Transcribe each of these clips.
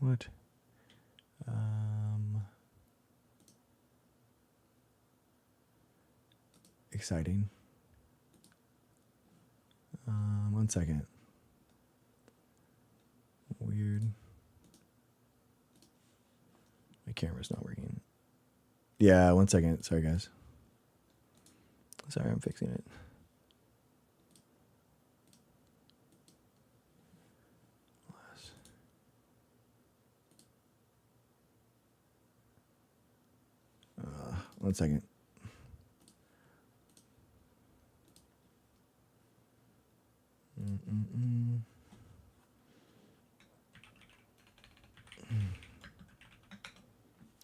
What? Exciting. 1 second. Weird. My camera's not working. Yeah, 1 second. Sorry, guys. Sorry, I'm fixing it. One second.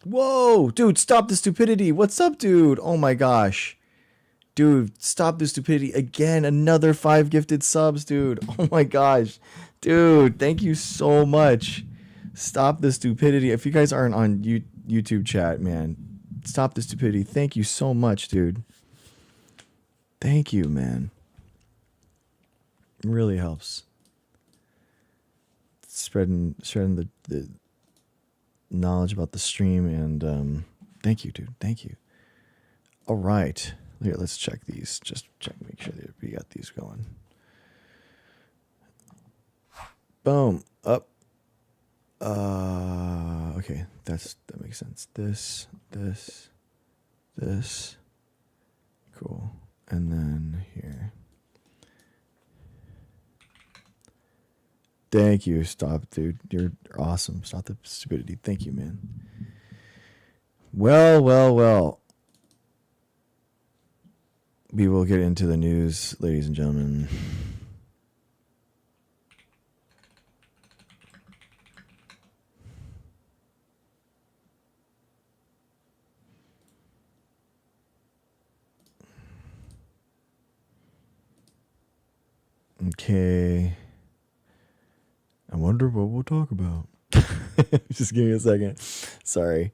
Whoa, dude, stop the stupidity. What's up, dude? Oh my gosh. Dude, stop the stupidity again. Another 5 gifted subs, dude. Oh my gosh. Dude, thank you so much. Stop the stupidity. If you guys aren't on YouTube chat, man, stop the stupidity. Thank you so much, dude. Thank you, man. It really helps. Spreading the knowledge about the stream, and thank you, dude. Thank you. All right. Here, let's check these. Just check, make sure that we got these going. Boom. Up. Okay, that makes sense. This. Cool. And then here. Thank you. Stop, dude. You're awesome. Stop the stupidity. Thank you, man. Well. We will get into the news, ladies and gentlemen. Okay. I wonder what we'll talk about. Just give me a second. Sorry.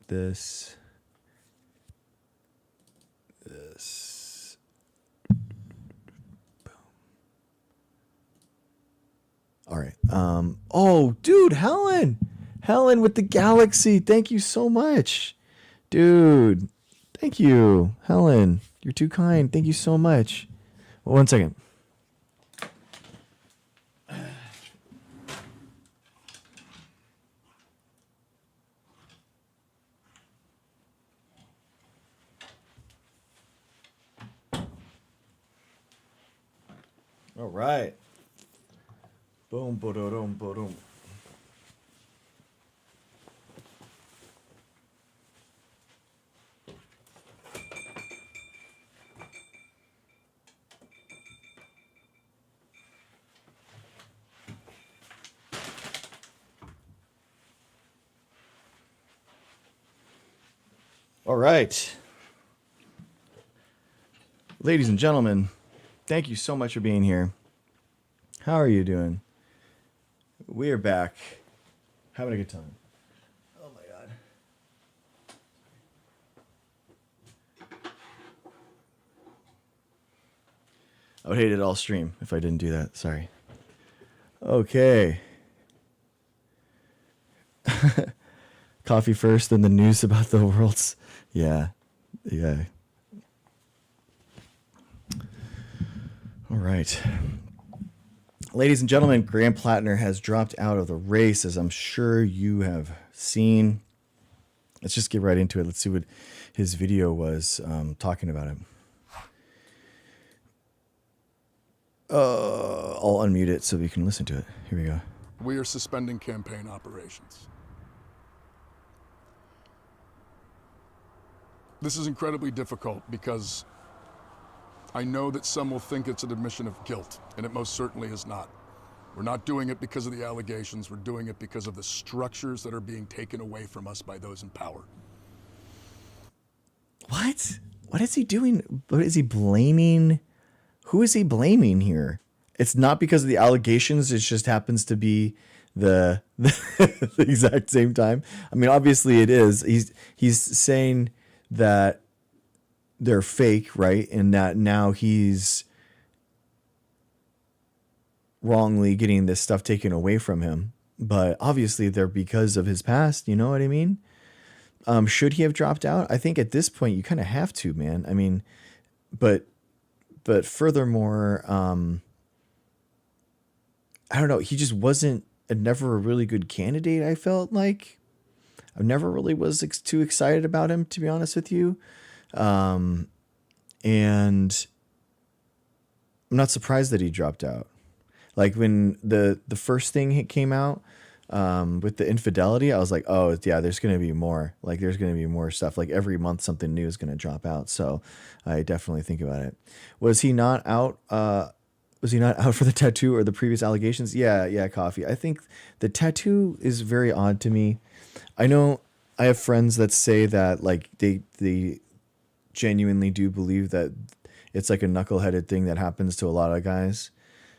This. All right. Oh, dude, Helen with the galaxy. Thank you so much, dude. Thank you, Helen. You're too kind. Thank you so much. Well, 1 second. All right. Boom, boom, boom. All right. Ladies and gentlemen, thank you so much for being here. How are you doing? We are back. Having a good time. Oh my God. I would hate it all stream if I didn't do that. Sorry. Okay. Coffee first, then the news about the world's. Yeah. All right. Ladies and gentlemen, Graham Plattner has dropped out of the race, as I'm sure you have seen. Let's just get right into it. Let's see what his video was talking about it. I'll unmute it so we can listen to it. Here we go. We are suspending campaign operations. This is incredibly difficult because I know that some will think it's an admission of guilt, and it most certainly is not. We're not doing it because of the allegations. We're doing it because of the structures that are being taken away from us by those in power. What? What is he doing? What is he blaming? Who is he blaming here? It's not because of the allegations. It just happens to be the exact same time. I mean, obviously it is. He's saying that they're fake, right? And that now he's wrongly getting this stuff taken away from him. But obviously they're because of his past, you know what I mean? Should he have dropped out? I think at this point you kind of have to, man. I mean, but furthermore, I don't know. He just wasn't never a really good candidate. I felt like I never really was too excited about him, to be honest with you. And I'm not surprised that he dropped out. Like when the first thing came out, with the infidelity, I was like, oh yeah, there's going to be more. Like there's going to be more stuff. Like every month something new is going to drop out. So I definitely think about it. Was he not out? Was he not out for the tattoo or the previous allegations? Yeah, Coffee. I think the tattoo is very odd to me. I know I have friends that say that like they genuinely do believe that it's like a knuckleheaded thing that happens to a lot of guys.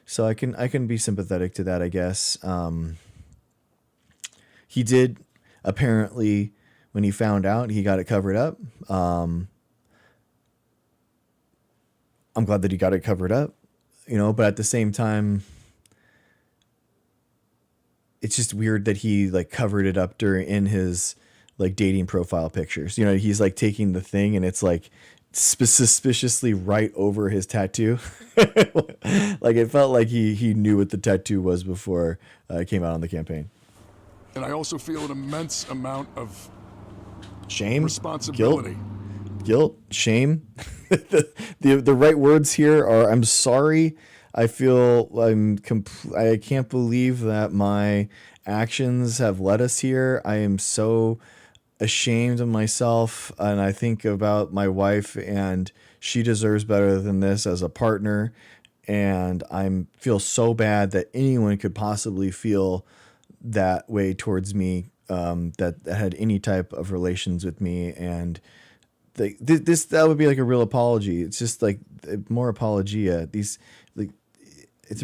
So I can be sympathetic to that, I guess. He did apparently, when he found out, he got it covered up. I'm glad that he got it covered up, you know, but at the same time, it's just weird that he like covered it up in his like dating profile pictures. You know, he's like taking the thing and it's like suspiciously right over his tattoo. Like it felt like he knew what the tattoo was before it came out on the campaign. And I also feel an immense amount of shame, responsibility, guilt, shame. the right words here are I'm sorry. I feel I can't believe that my actions have led us here. I am so ashamed of myself, and I think about my wife, and she deserves better than this as a partner. And I feel so bad that anyone could possibly feel that way towards me, that had any type of relations with me. And that would be like a real apology. It's just like more apologia. It's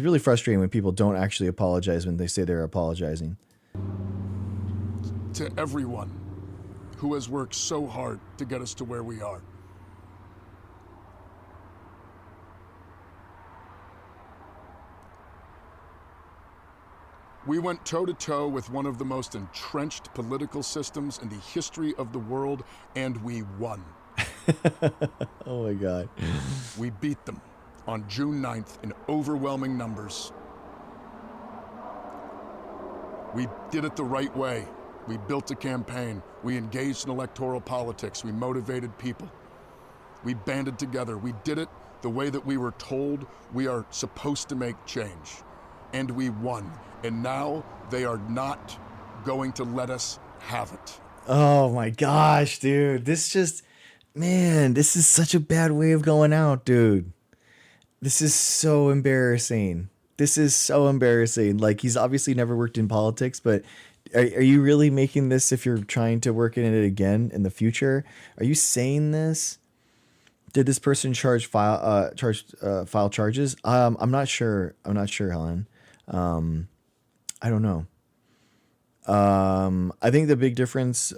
really frustrating when people don't actually apologize when they say they're apologizing. To everyone who has worked so hard to get us to where we are. We went toe-to-toe with one of the most entrenched political systems in the history of the world, and we won. Oh my God. We beat them on June 9th in overwhelming numbers. We did it the right way. We built a campaign. We engaged in electoral politics. We motivated people. We banded together. We did it the way that we were told we are supposed to make change. And we won. And now they are not going to let us have it. Oh my gosh, dude. This is such a bad way of going out, dude. This is so embarrassing. Like, he's obviously never worked in politics, but are you really making this if you're trying to work in it again in the future? Are you saying this? Did this person file charges? I'm not sure. Helen. I don't know. I think the big difference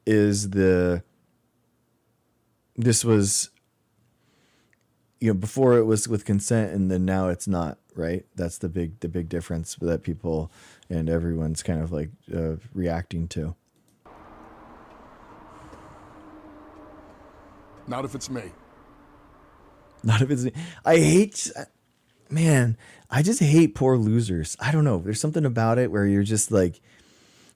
is this was, before it was with consent and then now it's not, right? That's the big difference that people and everyone's kind of like reacting to. Not if it's me. Not if it's me. I just hate poor losers. I don't know. There's something about it where you're just like,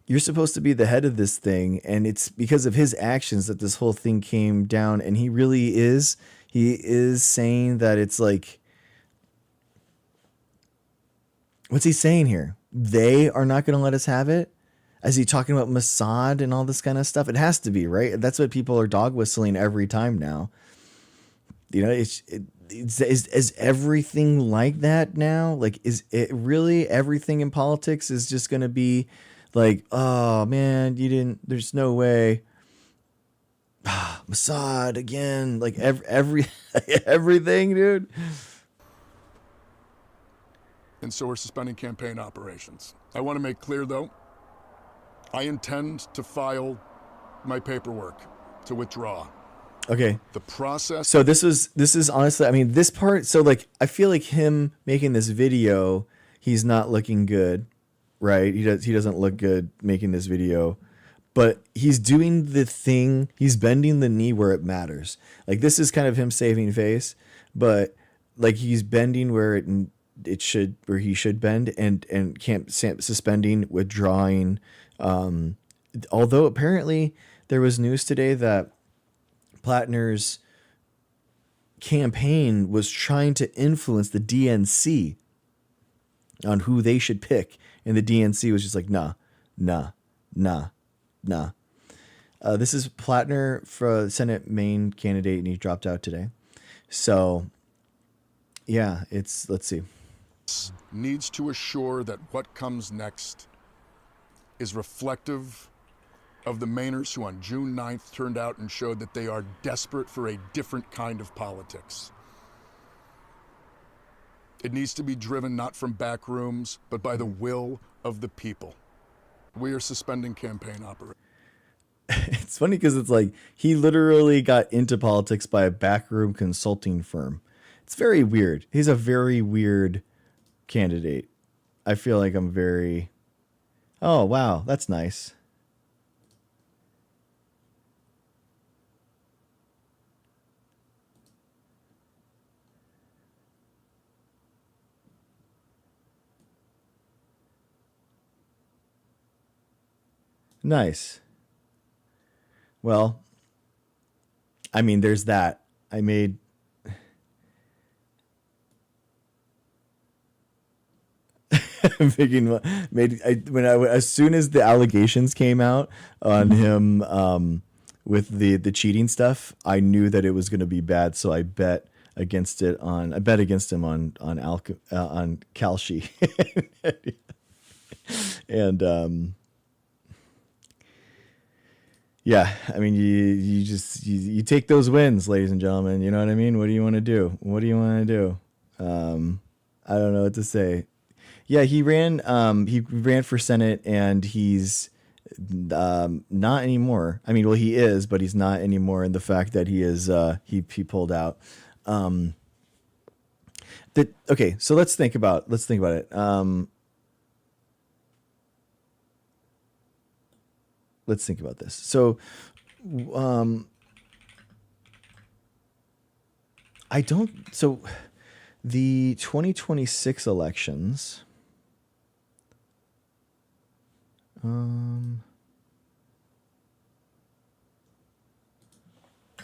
you're supposed to be the head of this thing, and it's because of his actions that this whole thing came down. And he really is. He is saying that it's like, what's he saying here? They are not going to let us have it? Is he talking about Mossad and all this kind of stuff? It has to be, right? That's what people are dog whistling every time now. Is everything like that now? Like, is it really everything in politics is just going to be like, oh man, there's no way. Mossad again, like everything, dude. And so we're suspending campaign operations. I want to make clear though, I intend to file my paperwork to withdraw. Okay. The process. So this is honestly, I mean, this part. So like, I feel like him making this video, he's not looking good, right? He doesn't look good making this video, but he's doing the thing. He's bending the knee where it matters. Like this is kind of him saving face, but like he's bending where it should, where he should bend, and can't suspending, withdrawing. Although apparently there was news today that Plattner's campaign was trying to influence the DNC on who they should pick, and the DNC was just like, nah. This is Plattner for Senate Maine candidate, and he dropped out today. So, yeah, let's see. Needs to assure that what comes next is reflective of the Mainers who on June 9th turned out and showed that they are desperate for a different kind of politics. It needs to be driven not from back rooms, but by the will of the people. We are suspending campaign operations. It's funny because it's like he literally got into politics by a backroom consulting firm. It's very weird. He's a very weird candidate. I feel like I'm very... Oh, wow. That's nice. Nice. Well, I mean, there's that. I made... I'm thinking, as soon as the allegations came out on him with the cheating stuff, I knew that it was going to be bad. So I bet against him on Kalshi. And yeah, I mean, you take those wins, ladies and gentlemen. You know what I mean? What do you want to do? What do you want to do? I don't know what to say. Yeah, he ran for Senate, and he's not anymore. I mean, well, he is, but he's not anymore. And the fact that he is, he pulled out. Okay, so let's think about it. Let's think about this. So, the 2026 elections, I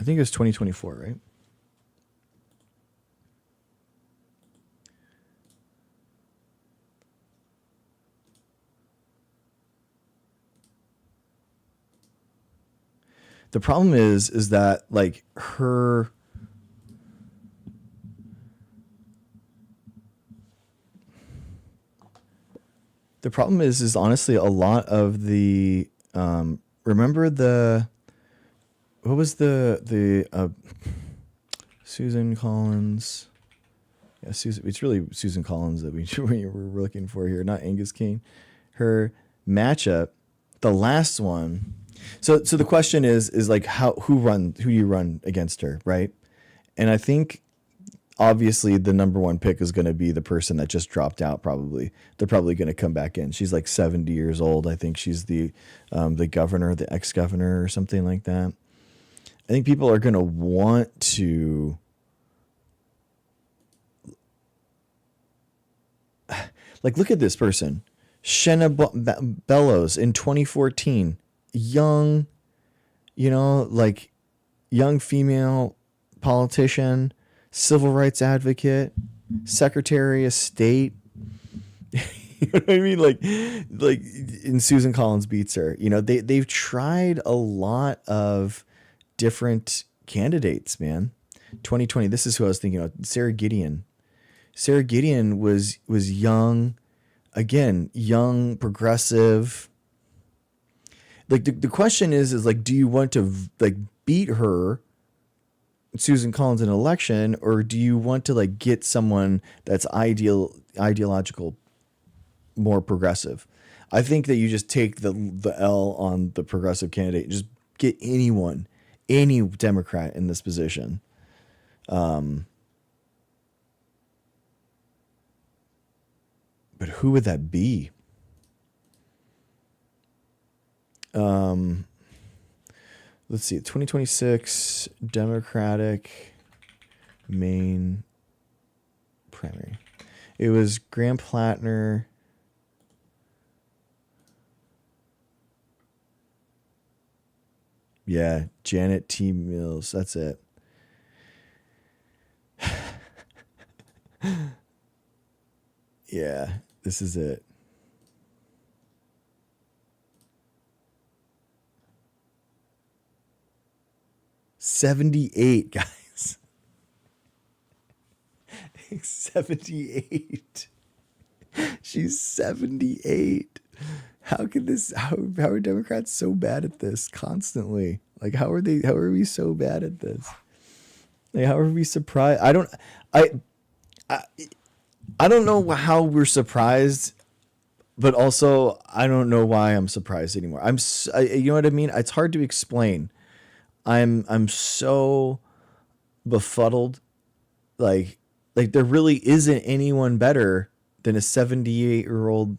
think it was 2024, right? The problem is that like the problem is honestly a lot of the remember what was the Susan Collins? Yeah, Susan. It's really Susan Collins that we're looking for here, not Angus King. Her matchup, the last one. So the question is like who do you run against her, right? And I think obviously the number one pick is going to be the person that just dropped out. Probably they're probably going to come back in. She's like 70 years old. I think she's the governor, the ex-governor or something like that. I think people are going to want to like look at this person, Shenna Bellows in 2014. Young, like young female politician, civil rights advocate, Secretary of State. You know what I mean? Like, and Susan Collins beats her. They've tried a lot of different candidates, man. 2020. This is who I was thinking of. Sara Gideon. Sara Gideon was young, again, young, progressive. Like the question is like, do you want to like beat her, Susan Collins, in an election, or do you want to like get someone that's ideological, more progressive? I think that you just take the L on the progressive candidate, just get anyone any Democrat in this position. But who would that be? Let's see, 2026 Democratic Maine primary. It was Graham Plattner. Yeah, Janet T. Mills. That's it. Yeah, this is it. $78, guys. 78. She's 78. How can this? How are Democrats so bad at this constantly? Like, how are they? How are we so bad at this? Like, how are we surprised? I don't know how we're surprised, but also I don't know why I'm surprised anymore. You know what I mean? It's hard to explain. I'm so befuddled. Like there really isn't anyone better than a 78-year-old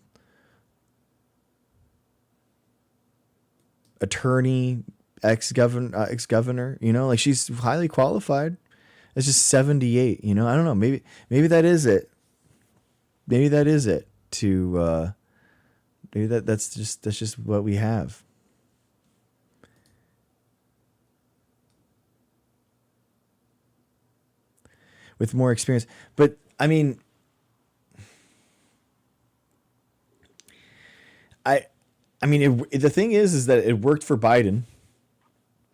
attorney, ex-governor, you know, like she's highly qualified. It's just 78, you know. I don't know. Maybe that is it. Maybe that is it to maybe that's just what we have. With more experience. But I mean, the thing is that it worked for Biden.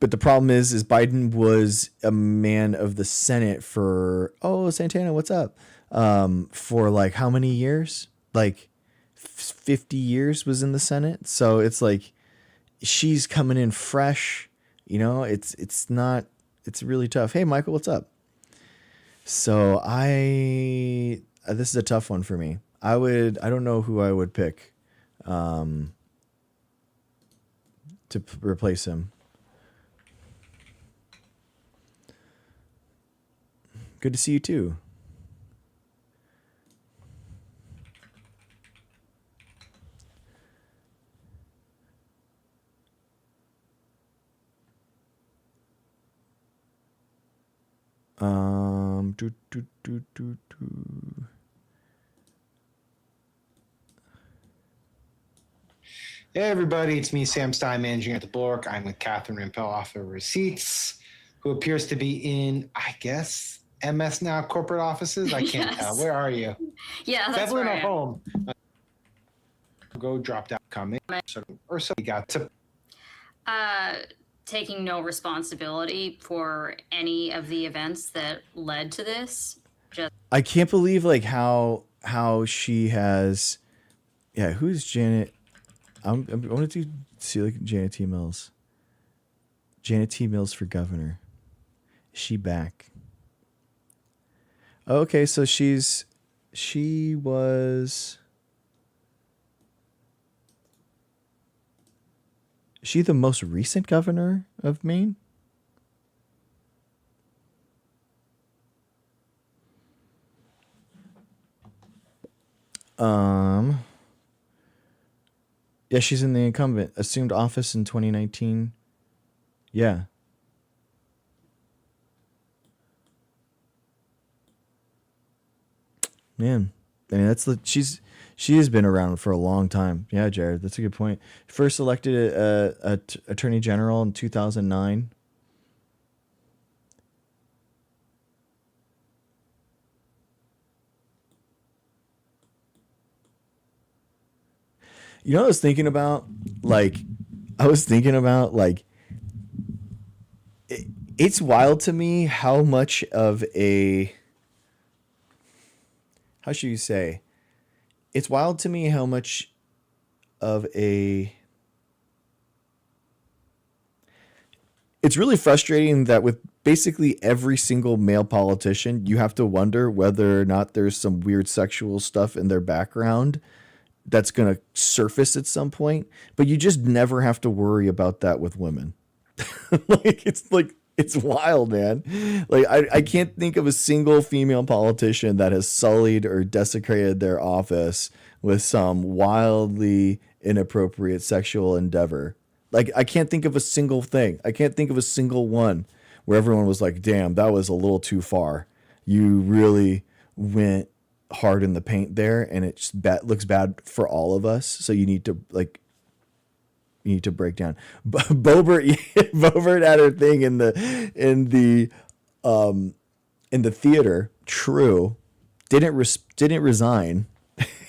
But the problem is Biden was a man of the Senate for, Santana, what's up? For like how many years? Like 50 years was in the Senate. So it's like she's coming in fresh, you know, it's really tough. Hey, Michael, what's up? So this is a tough one for me. I don't know who I would pick to replace him. Good to see you too. Hey everybody, it's me, Sam Stein, managing at the Bork. I'm with Catherine Rimpel, author of Receipts, who appears to be in, I guess, MS Now corporate offices. I can't tell. Where are you? Yeah, that's definitely where not home. Go dropped out, coming, or so we got to. Taking no responsibility for any of the events that led to this. I can't believe like how she has. Yeah, who's Janet? I wanted to see like Janet T. Mills. Janet T. Mills for governor. Is she back? Okay, so she was. Is she the most recent governor of Maine? Yeah, she's in the incumbent. Assumed office in 2019. Yeah. Man, I mean she has been around for a long time. Yeah, Jared, that's a good point. First elected attorney general in 2009. You know what I was thinking about? It's wild to me how much of a, how should you say? It's wild to me how much of a, it's really frustrating that with basically every single male politician, you have to wonder whether or not there's some weird sexual stuff in their background that's going to surface at some point, but you just never have to worry about that with women. like it's wild, man. Like I can't think of a single female politician that has sullied or desecrated their office with some wildly inappropriate sexual endeavor. Like I can't think of a single thing. I can't think of a single one where everyone was like, "Damn, that was a little too far. You really went hard in the paint there, and it looks bad for all of us. So you need to break down." Bobert Bobert had her thing in the theater. True, didn't resign.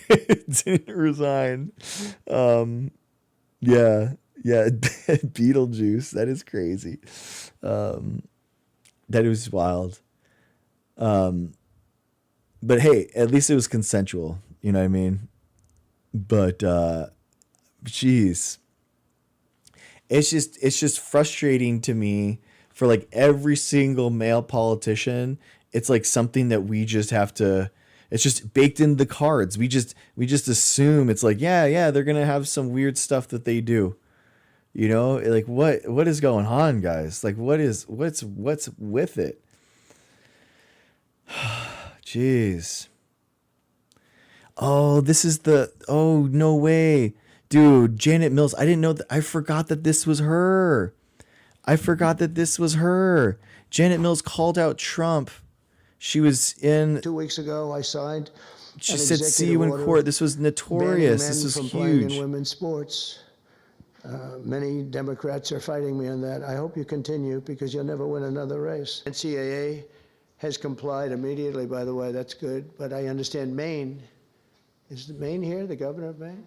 Didn't resign. Yeah. Beetlejuice. That is crazy. That was wild. But hey, at least it was consensual. You know what I mean? But geez. It's just frustrating to me for like every single male politician. It's like something that we just have to, it's just baked into the cards. We just assume it's like, yeah, they're going to have some weird stuff that they do. You know, like what is going on, guys? Like what's with it? Jeez. Oh, no way. Dude, Janet Mills. I didn't know that. I forgot that this was her. Janet Mills called out Trump. She was in 2 weeks ago. I signed. She said, "See you in court." This was notorious. This was huge. Playing in women's sports. Many Democrats are fighting me on that. I hope you continue because you'll never win another race. NCAA has complied immediately, by the way. That's good. But I understand Maine. Is Maine here, the governor of Maine?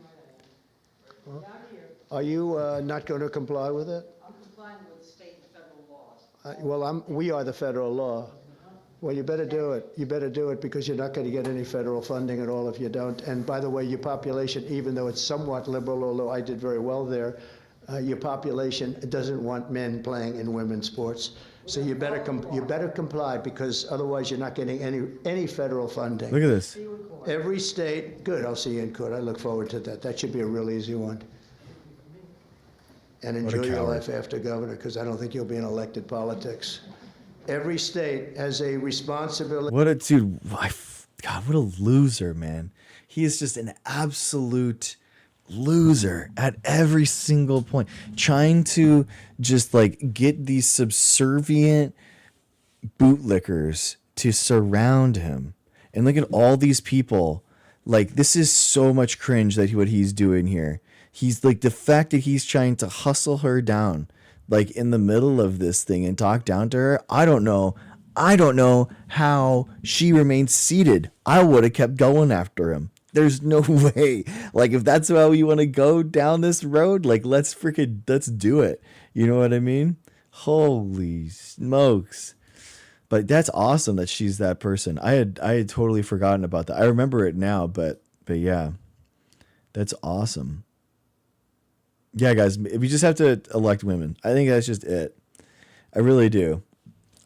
Well, are you not going to comply with it? I'm complying with state and federal laws. We are the federal law. Well, you better do it. You better do it because you're not going to get any federal funding at all if you don't. And by the way, your population, even though it's somewhat liberal, although I did very well there, your population doesn't want men playing in women's sports. So you better comply because otherwise you're not getting any federal funding. Look at this. Every state, good. I'll see you in court. I look forward to that. That should be a real easy one. And enjoy your life after governor because I don't think you'll be in elected politics. Every state has a responsibility. What a dude. God, what a loser, man. He is just an absolute loser at every single point. Trying to just like get these subservient bootlickers to surround him. And look at all these people. Like, this is so much cringe that what he's doing here. He's like, the fact that he's trying to hustle her down like in the middle of this thing and talk down to her. I don't know how she remained seated. I would have kept going after him. There's no way. Like, if that's how you want to go down this road, like, let's do it. You know what I mean? Holy smokes. But that's awesome that she's that person. I had totally forgotten about that. I remember it now, but yeah, that's awesome. Yeah, guys, we just have to elect women. I think that's just it. I really do.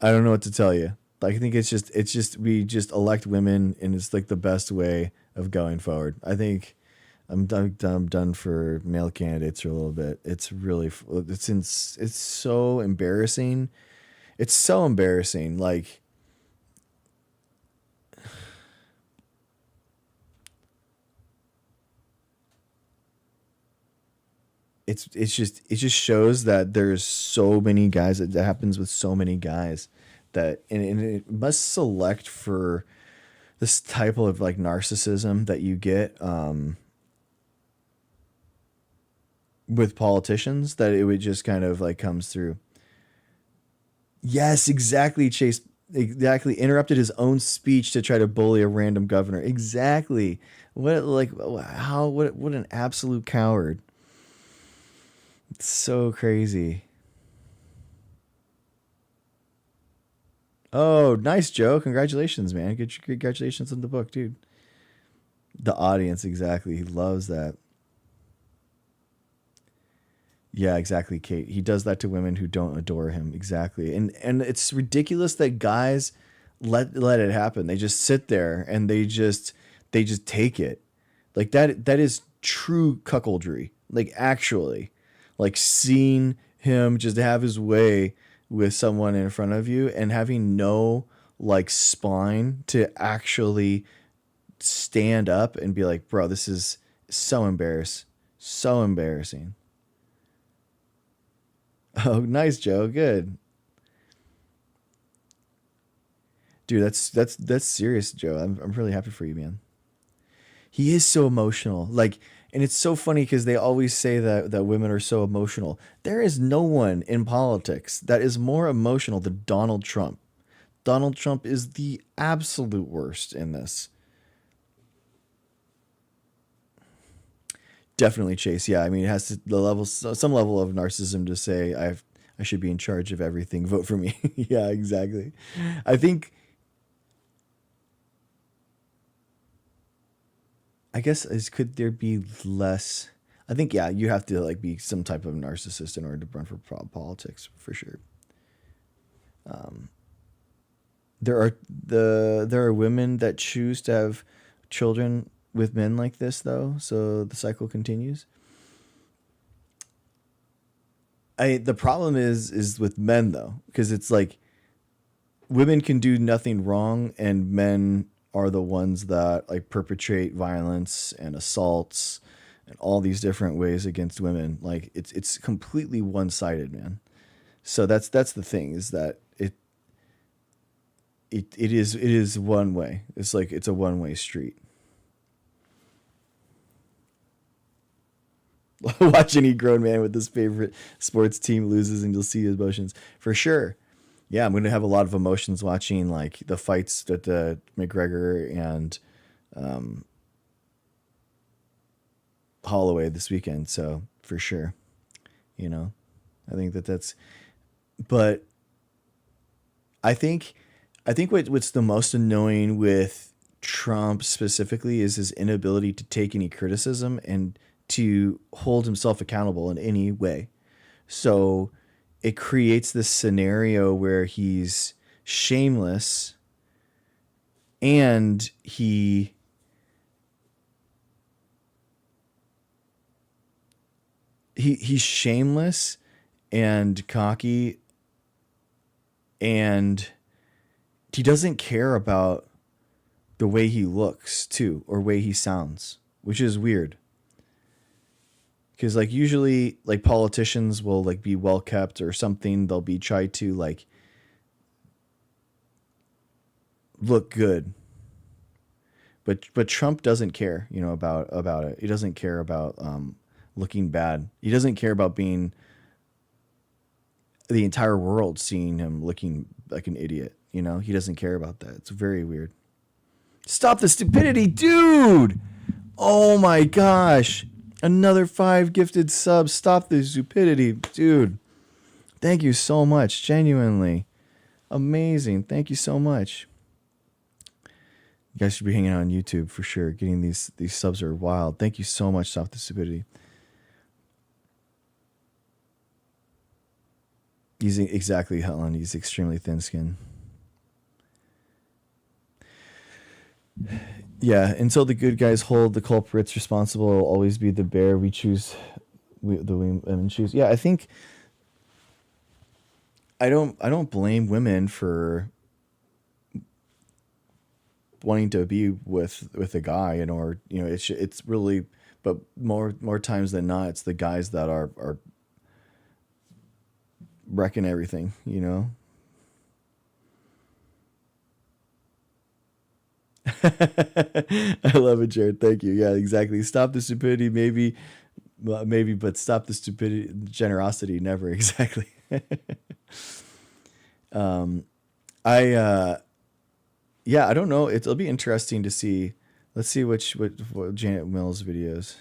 I don't know what to tell you. Like, I think it's just we just elect women, and it's like the best way of going forward. I think I'm done for male candidates for a little bit. It's really it's so embarrassing. It's so embarrassing. Like, it just shows that there's so many guys that happens with so many guys that and it must select for this type of like narcissism that you get with politicians, that it would just kind of like comes through. Yes, exactly. Chase exactly interrupted his own speech to try to bully a random governor. Exactly. What an absolute coward. It's so crazy. Oh, nice, Joe. Congratulations, man. Good, congratulations on the book, dude. The audience, exactly. He loves that. Yeah, exactly, Kate. He does that to women who don't adore him. Exactly. And it's ridiculous that guys let it happen. They just sit there and they just take it. Like that is true cuckoldry. Like, actually. Like, seeing him just to have his way with someone in front of you and having no like spine to actually stand up and be like, bro, this is so embarrassing. Oh, nice, Joe. Good. Dude, that's serious, Joe. I'm really happy for you, man. He is so emotional. Like, and it's so funny because they always say that women are so emotional. There is no one in politics that is more emotional than Donald Trump. Donald Trump is the absolute worst in this. Definitely, Chase. Yeah, I mean, it has to some level of narcissism to say I should be in charge of everything. Vote for me. Yeah, exactly. I think. I guess could there be less? I think yeah, you have to like be some type of narcissist in order to run for politics for sure. There are women that choose to have children with men like this though, so the cycle continues. The problem is with men though, because it's like women can do nothing wrong and men are the ones that like perpetrate violence and assaults and all these different ways against women. Like it's completely one-sided, man. So that's the thing, is that it is one way. It's like it's a one-way street. Watch any grown man with his favorite sports team loses and you'll see his emotions for sure. Yeah, I'm going to have a lot of emotions watching like the fights that McGregor and Holloway this weekend. So for sure, you know, I think that's, but I think what's the most annoying with Trump specifically is his inability to take any criticism and to hold himself accountable in any way. So it creates this scenario where he's shameless and he's shameless and cocky and he doesn't care about the way he looks too or way he sounds, which is weird. Because like usually like politicians will like be well kept or something. They'll be try to like look good. But Trump doesn't care, you know, about it. He doesn't care about looking bad. He doesn't care about being the entire world seeing him looking like an idiot. You know, he doesn't care about that. It's very weird. Stop the stupidity, dude. Oh my gosh. Another 5 gifted subs. Stop the stupidity, dude. Thank you so much. Genuinely amazing. Thank you so much. You guys should be hanging out on YouTube for sure. Getting these subs are wild. Thank you so much. Stop the stupidity. Using exactly Helen. He's extremely thin skin. Yeah, until the good guys hold the culprits responsible, it'll always be the bear. We choose, the women choose. Yeah, I think I don't blame women for wanting to be with a guy, and or you know it's really, but more times than not, it's the guys that are wrecking everything, you know. I love it, Jared. Thank you. Yeah, exactly. Stop the stupidity, maybe, but stop the stupidity, generosity, never. Exactly. Yeah, I don't know. It'll be interesting to see. Let's see what Janet Mills videos.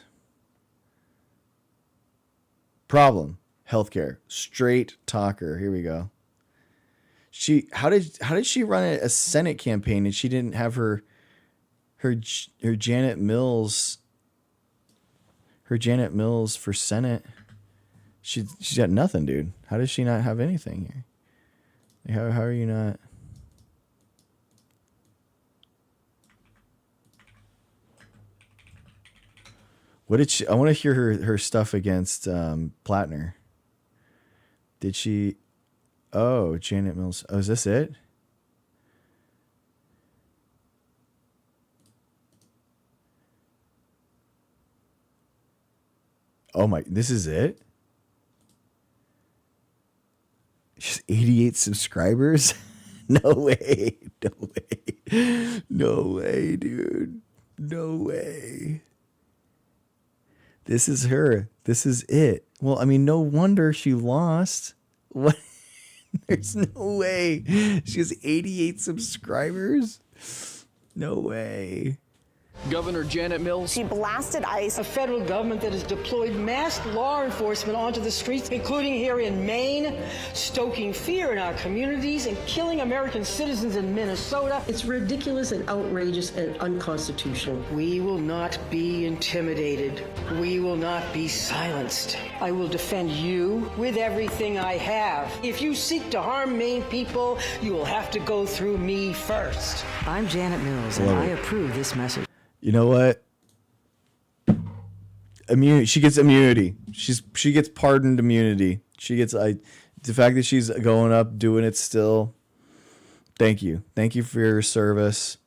Problem: healthcare. Straight talker. Here we go. How did she run a Senate campaign and she didn't have her Janet Mills for Senate? She's got nothing, dude. How does she not have anything here? Like, how are you not? What did she? I want to hear her stuff against Plattner. Did she? Oh, Janet Mills. Oh, is this it? Oh my, this is it? She's 88 subscribers? No way. No way. No way, dude. No way. This is her. This is it. Well, I mean, no wonder she lost. What? There's no way. She has 88 subscribers? No way. Governor Janet Mills. She blasted ICE. A federal government that has deployed masked law enforcement onto the streets, including here in Maine, stoking fear in our communities and killing American citizens in Minnesota. It's ridiculous and outrageous and unconstitutional. We will not be intimidated. We will not be silenced. I will defend you with everything I have. If you seek to harm Maine people, you will have to go through me first. I'm Janet Mills, and I approve this message. You know what? She gets immunity. She gets pardoned immunity. She gets the fact that she's going up, doing it still. Thank you. Thank you for your service.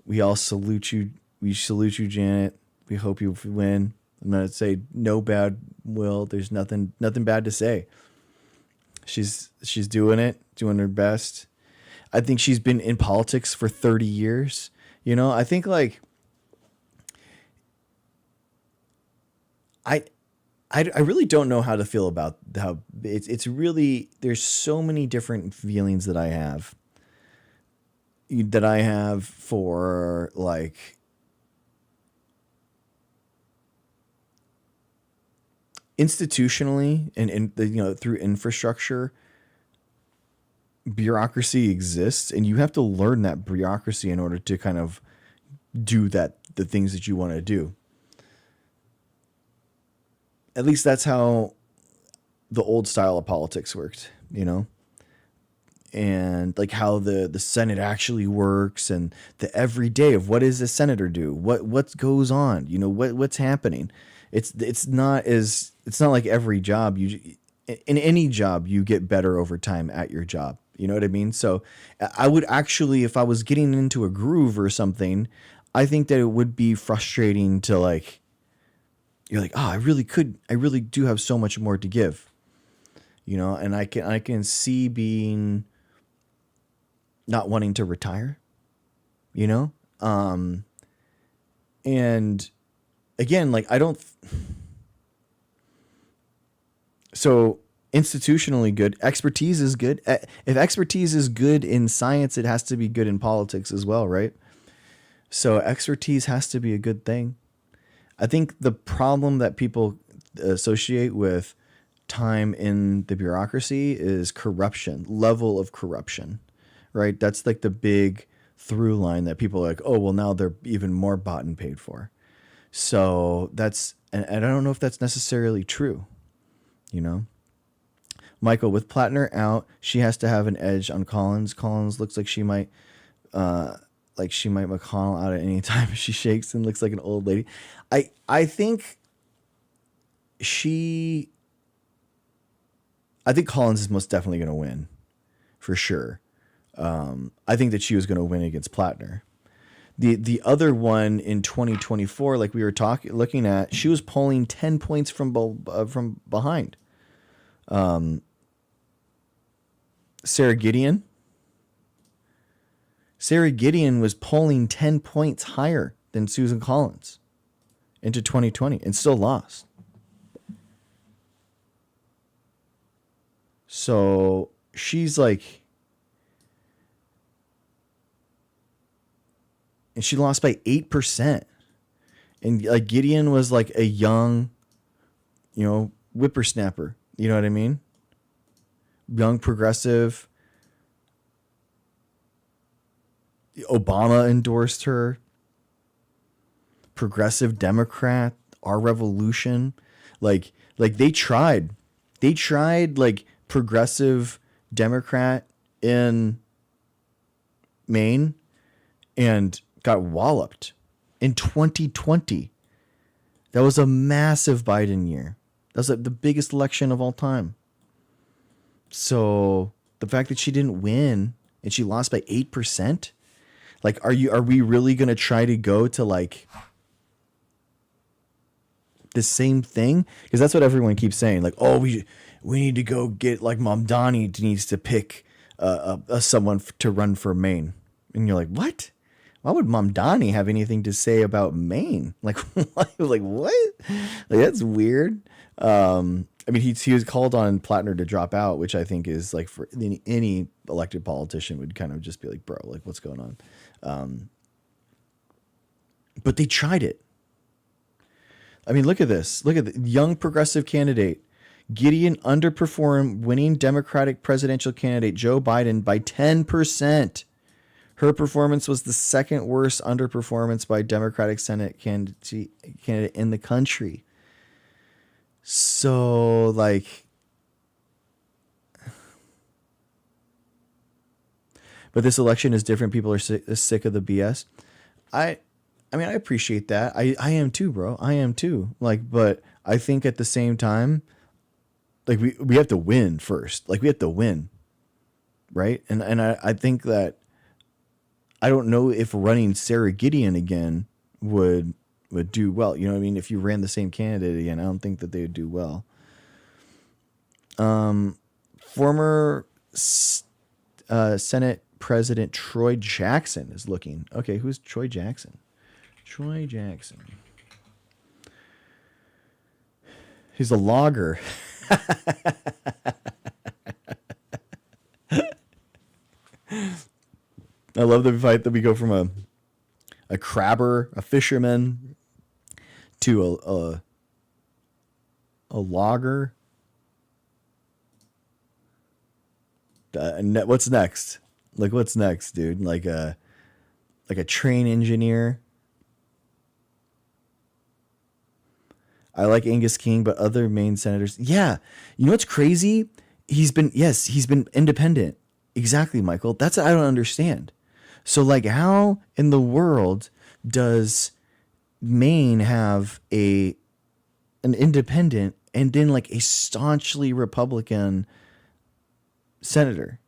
We all salute you. We salute you, Janet. We hope you win. I'm gonna say no bad will. There's nothing bad to say. She's doing it, doing her best. I think she's been in politics for 30 years. You know, I think like I really don't know how to feel about how it's really, there's so many different feelings that I have for like institutionally and through infrastructure. Bureaucracy exists, and you have to learn that bureaucracy in order to kind of do the things that you want to do. At least that's how the old style of politics worked, you know, and like how the Senate actually works and the everyday of what does a senator do? What goes on? You know, what's happening? It's not like every job in any job you get better over time at your job. You know what I mean? So I would actually, if I was getting into a groove or something, I think that it would be frustrating to like, you're like, I really do have so much more to give, you know, and I can see being not wanting to retire, you know? And again, like so institutionally good, expertise is good. If expertise is good in science, it has to be good in politics as well, right? So expertise has to be a good thing. I think the problem that people associate with time in the bureaucracy is corruption, level of corruption, right? That's like the big through line that people are like, oh, well, now they're even more bought and paid for. So and I don't know if that's necessarily true, you know? Michael, with Plattner out, she has to have an edge on Collins. Collins looks like she might McConnell out at any time. She shakes and looks like an old lady. I think Collins is most definitely going to win for sure. I think that she was going to win against Plattner. The other one in 2024, like we were looking at, she was polling 10 points from behind. Sara Gideon was polling 10 points higher than Susan Collins into 2020 and still lost. So she's like, and she lost by 8%. And like Gideon was like a young, you know, whippersnapper. You know what I mean? Young progressive. Obama endorsed her. Progressive Democrat, Our Revolution. Like they tried like progressive Democrat in Maine and got walloped in 2020. That was a massive Biden year. That was the biggest election of all time. So the fact that she didn't win and she lost by 8%, like, are we really going to try to go to like the same thing? Because that's what everyone keeps saying. Like, oh, we need to go get, like, Mamdani needs to pick someone to run for Maine. And you're like, what? Why would Mamdani have anything to say about Maine? Like, what? Like, what? Like, that's weird. I mean, he was called on Plattner to drop out, which I think is, like, for any elected politician would kind of just be like, bro, like, what's going on? But they tried it. I mean, look at this. Look at the young progressive candidate. Gideon underperformed winning Democratic presidential candidate Joe Biden by 10%. Her performance was the second worst underperformance by Democratic Senate candidate in the country. So, like, but this election is different. People are sick of the BS. I mean, I appreciate that. I am too, bro. I am too. Like, but I think at the same time, like, we have to win first. Like, we have to win. Right. And I think that I don't know if running Sara Gideon again would do well. You know what I mean? If you ran the same candidate again, I don't think that they would do well. Former Senate President Troy Jackson is looking. Okay, who's Troy Jackson? Troy Jackson. He's a logger. I love the fight that we go from a crabber, a fisherman, to a logger. What's next? Like, what's next, dude? Like a train engineer. I like Angus King, but other Maine senators. Yeah. You know what's crazy? He's been independent. Exactly, Michael. That's what I don't understand. So, like, how in the world does Maine have an independent and then, like, a staunchly Republican senator?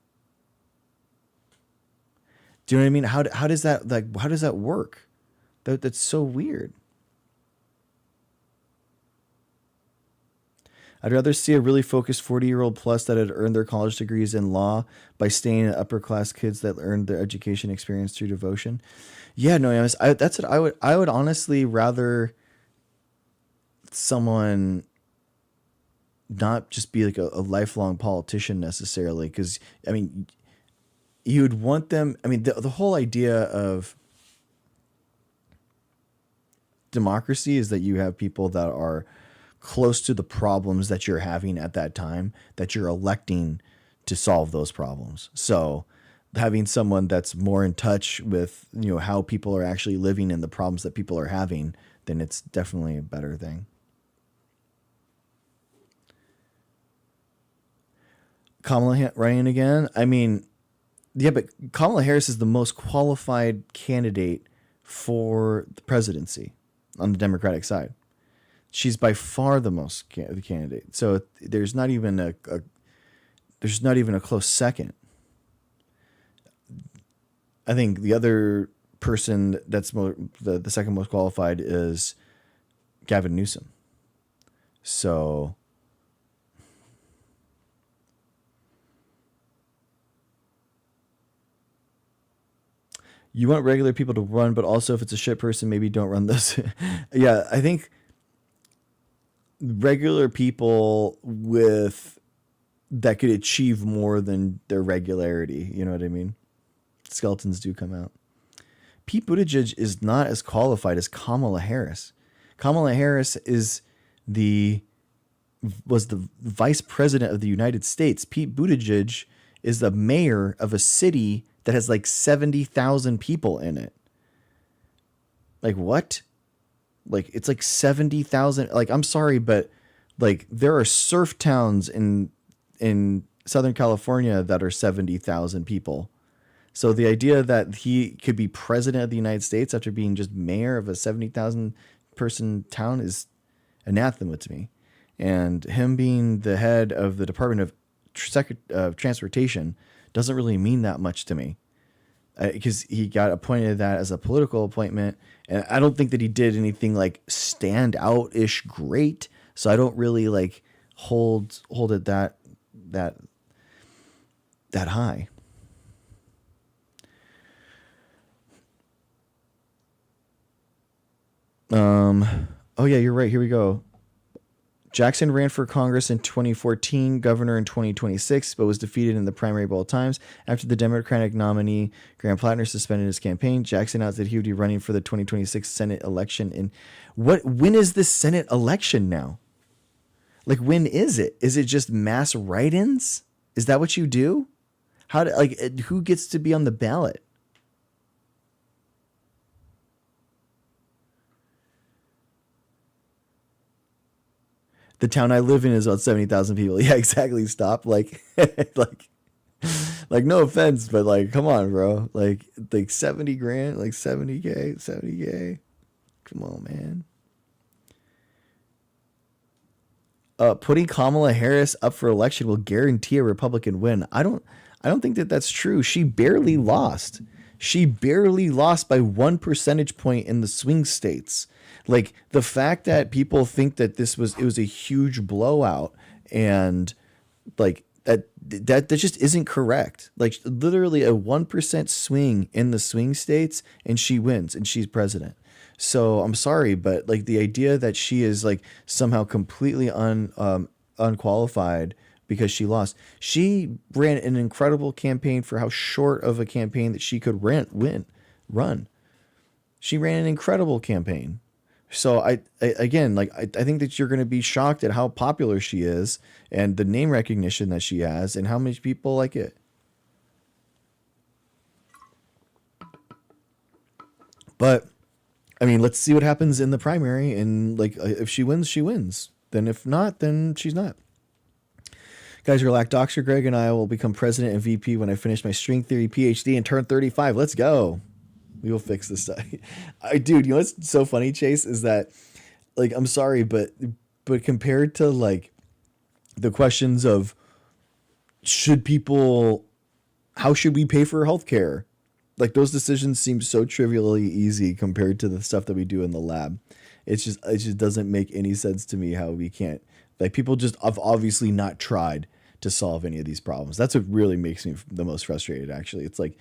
Do you know what I mean? How does that work? That's so weird. I'd rather see a really focused 40-year-old plus that had earned their college degrees in law by staying in upper-class kids that earned their education experience through devotion. Yeah, no, that's what I would honestly rather someone not just be like a lifelong politician necessarily, because, I mean, you would want them. I mean, the whole idea of democracy is that you have people that are close to the problems that you're having at that time, that you're electing to solve those problems. So having someone that's more in touch with, you know, how people are actually living and the problems that people are having, then it's definitely a better thing. Kamala Ryan again. I mean, yeah, but Kamala Harris is the most qualified candidate for the presidency on the Democratic side. She's by far the most candidate. So there's not even a close second. I think the other person that's the second most qualified is Gavin Newsom. So you want regular people to run, but also if it's a shit person, maybe don't run those. Yeah, I think regular people that could achieve more than their regularity. You know what I mean? Skeletons do come out. Pete Buttigieg is not as qualified as Kamala Harris. Kamala Harris was the vice president of the United States. Pete Buttigieg is the mayor of a city that has like 70,000 people in it. Like, what? Like, it's like 70,000. Like, I'm sorry, but like there are surf towns in Southern California that are 70,000 people. So the idea that he could be president of the United States after being just mayor of a 70,000 person town is anathema to me. And him being the head of the Department of transportation doesn't really mean that much to me, because he got appointed that as a political appointment, and I don't think that he did anything like stand out ish great. So I don't really like hold it that high. Oh yeah, you're right. Here we go. Jackson ran for Congress in 2014, governor in 2026, but was defeated in the primary both times. After the Democratic nominee, Graham Plattner, suspended his campaign, Jackson announced that he would be running for the 2026 Senate election. When is this Senate election now? Like, when is it? Is it just mass write-ins? Is that what you do? Who gets to be on the ballot? The town I live in is about 70,000 people. Yeah, exactly. Stop. Like, no offense, but like, come on, bro. Like 70 grand, like 70K. Come on, man. Putting Kamala Harris up for election will guarantee a Republican win. I don't think that that's true. She barely lost. She barely lost by 1 percentage point in the swing states. Like, the fact that people think that it was a huge blowout, and like that just isn't correct. Like, literally a 1% swing in the swing states and she wins and she's president. So I'm sorry, but like, the idea that she is like somehow completely unqualified because she lost. She ran an incredible campaign for how short of a campaign that she could run. She ran an incredible campaign. So I think that you're going to be shocked at how popular she is and the name recognition that she has and how many people like it. But I mean, let's see what happens in the primary, and like, if she wins, she wins. Then if not, then she's not. Guys, relax. Dr. Greg and I will become president and VP when I finish my string theory PhD and turn 35. Let's go. We will fix this stuff. Dude, you know what's so funny, Chase, is that, like, I'm sorry, but compared to like the questions of how should we pay for healthcare? Like, those decisions seem so trivially easy compared to the stuff that we do in the lab. It just doesn't make any sense to me how we can't, like, people just have obviously not tried to solve any of these problems. That's what really makes me the most frustrated, actually. It's like,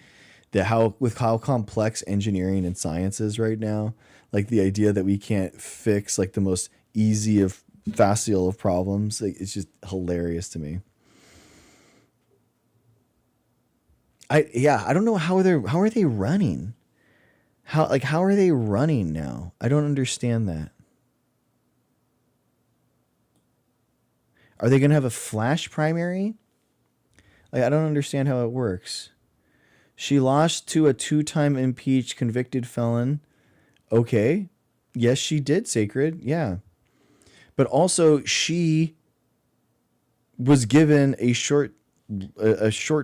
how complex engineering and science is right now, like the idea that we can't fix like the most easy of facile of problems, like, it's just hilarious to me. I don't know how are they running? How are they running now? I don't understand that. Are they going to have a flash primary? Like, I don't understand how it works. She lost to a 2-time impeached convicted felon. Okay. Yes, she did, Sacred. Yeah. But also, she was given a short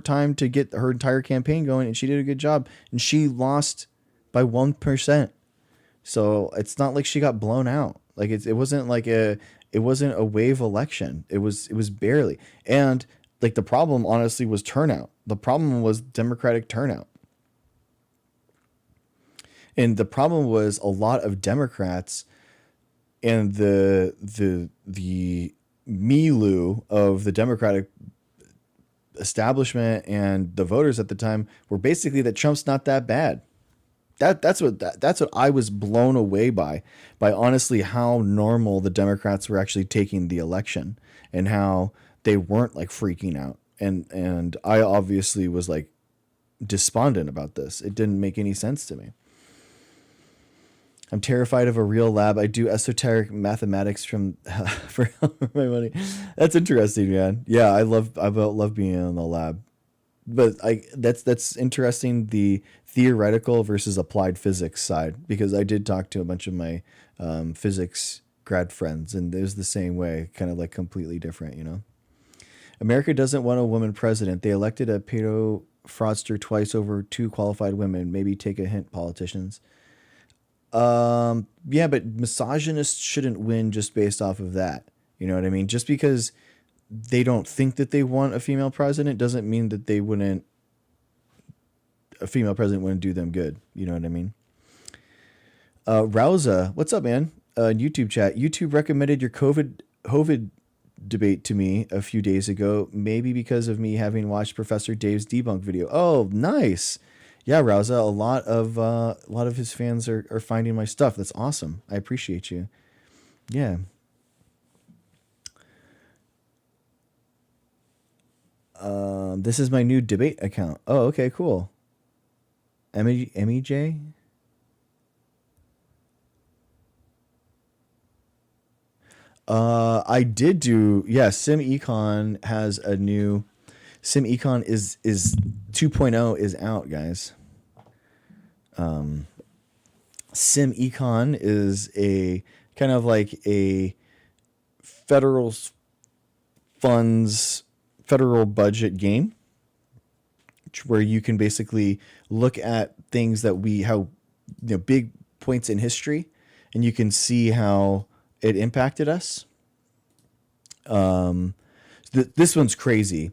time to get her entire campaign going, and she did a good job, and she lost by 1%. So it's not like she got blown out. Like, it wasn't a wave election. It was barely. And like, the problem honestly was turnout. The problem was Democratic turnout. And the problem was a lot of Democrats and the milieu of the Democratic establishment and the voters at the time were basically that Trump's not that bad. That's what I was blown away by honestly how normal the Democrats were actually taking the election and how they weren't like freaking out. And I obviously was like despondent about this. It didn't make any sense to me. I'm terrified of a real lab. I do esoteric mathematics for my money. That's interesting, man. Yeah, I love being in the lab. But that's interesting, the theoretical versus applied physics side, because I did talk to a bunch of my physics grad friends, and it was the same way, kind of like completely different, you know. America doesn't want a woman president. They elected a pedo fraudster twice over 2 qualified women. Maybe take a hint, politicians. Yeah, but misogynists shouldn't win just based off of that. You know what I mean? Just because they don't think that they want a female president doesn't mean that a female president wouldn't do them good. You know what I mean? Rouza, what's up, man? YouTube chat. YouTube recommended your COVID debate to me a few days ago, maybe because of me having watched Professor Dave's debunk video. Oh, nice. Yeah, Rouza, a lot of his fans are finding my stuff. That's awesome. I appreciate you. Yeah. This is my new debate account. Oh, okay, cool. MEJ? I did do, yeah, SimEcon has a new, SimEcon is 2.0 is out, guys. SimEcon is a kind of like a federal funds, federal budget game where you can basically look at things that big points in history, and you can see how it impacted us. This one's crazy.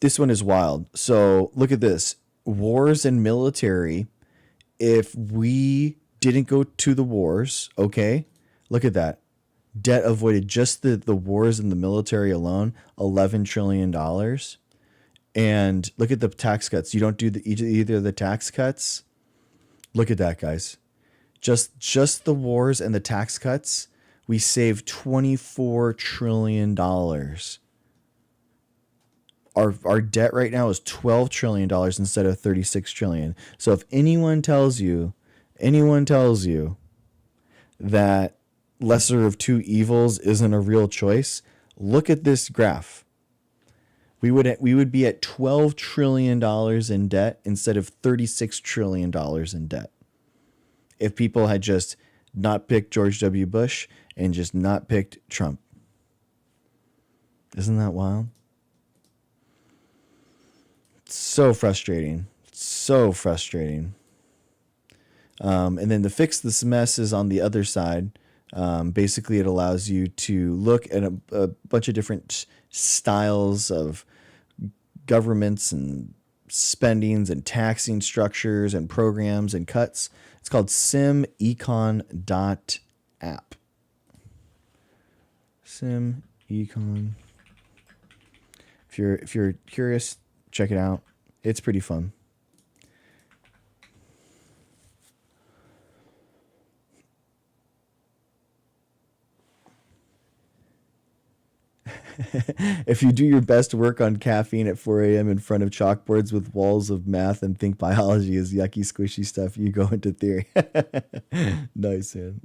This one is wild. So look at this. Wars and military. If we didn't go to the wars, okay, look at that. Debt avoided, just the wars and the military alone, $11 trillion. And look at the tax cuts. You don't do either of the tax cuts. Look at that, guys. Just the wars and the tax cuts, we saved $24 trillion. Our debt right now is $12 trillion instead of $36 trillion. So if anyone tells you that lesser of two evils isn't a real choice, look at this graph. We would be at $12 trillion in debt instead of $36 trillion in debt if people had just not picked George W. Bush and just not picked Trump. Isn't that wild? So frustrating. So frustrating. And then to fix this mess is on the other side. Basically, it allows you to look at a bunch of different styles of governments and spendings and taxing structures and programs and cuts. It's called simecon.app. Simecon. If you're curious, check it out. It's pretty fun. If you do your best work on caffeine at 4 a.m. in front of chalkboards with walls of math and think biology is yucky, squishy stuff, you go into theory. Nice, man.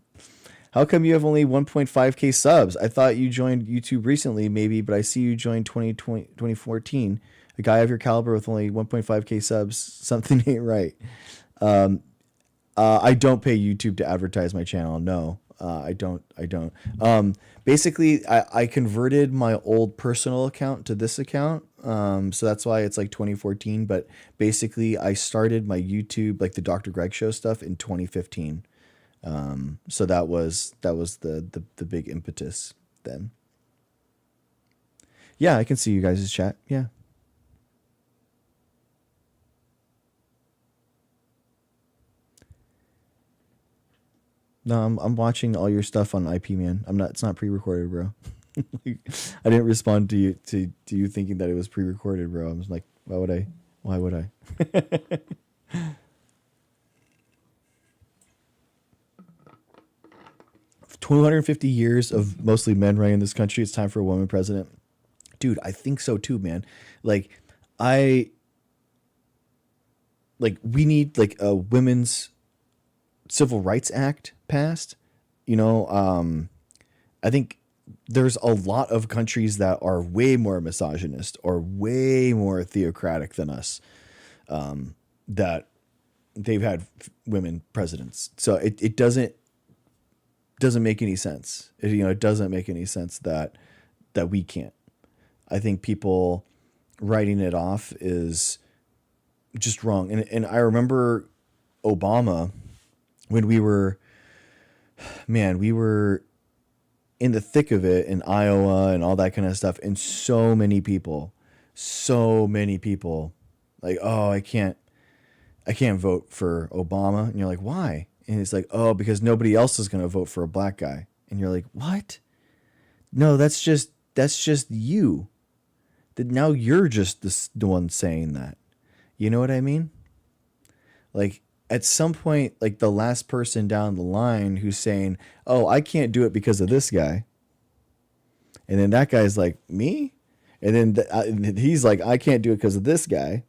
How come you have only 1.5K subs? I thought you joined YouTube recently, maybe, but I see you joined 2014. A guy of your caliber with only 1.5K subs, something ain't right. I don't pay YouTube to advertise my channel. No, I don't. Basically, I converted my old personal account to this account. So that's why it's like 2014. But basically, I started my YouTube, like the Dr. Greg Show stuff, in 2015. So that was the big impetus then. Yeah, I can see you guys' chat. Yeah. No, I'm watching all your stuff on IP, man. It's not pre-recorded, bro. I didn't respond to you thinking that it was pre-recorded, bro. I was like, why would I? 250 years of mostly men running this country. It's time for a woman president. Dude, I think so too, man. We need like a women's Civil Rights Act passed. I think there's a lot of countries that are way more misogynist or way more theocratic than us, that they've had women presidents. So it doesn't make any sense. It doesn't make any sense that we can't. I think people writing it off is just wrong. And I remember Obama, when we were in the thick of it in Iowa and all that kind of stuff, and so many people like, oh, I can't vote for Obama. And you're like, why? And it's like, oh, because nobody else is going to vote for a black guy. And you're like, what? No, that's just you. That now you're just the one saying that. You know what I mean? Like, at some point, like the last person down the line who's saying, oh, I can't do it because of this guy. And then that guy's like, me? And then he's like, I can't do it because of this guy.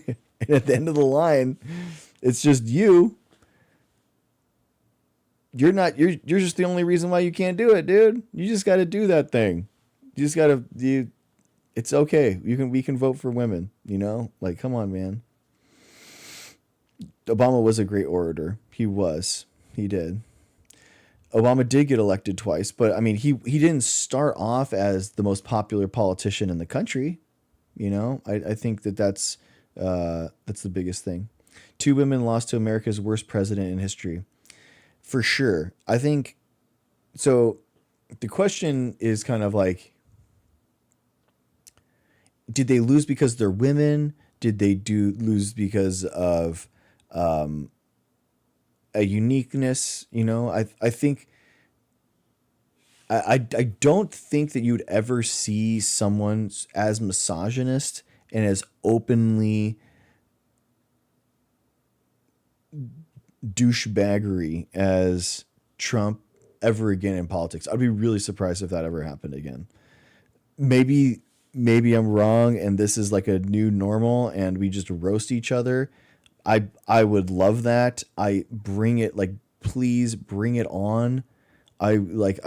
And at the end of the line, it's just you. You're just the only reason why you can't do it, dude. You just got to do that thing. You just got to, it's okay. We can vote for women, you know? Like, come on, man. Obama was a great orator. He did. Obama did get elected twice, but I mean, he didn't start off as the most popular politician in the country. You know, I think that's the biggest thing. 2 women lost to America's worst president in history. For sure. I think so. The question is kind of like, did they lose because they're women? Did they lose because of a uniqueness? You know, I think I don't think that you'd ever see someone as misogynist and as openly douchebaggery as Trump ever again in politics. I'd be really surprised if that ever happened again. Maybe I'm wrong and this is like a new normal and we just roast each other. I would love that. Please bring it on. I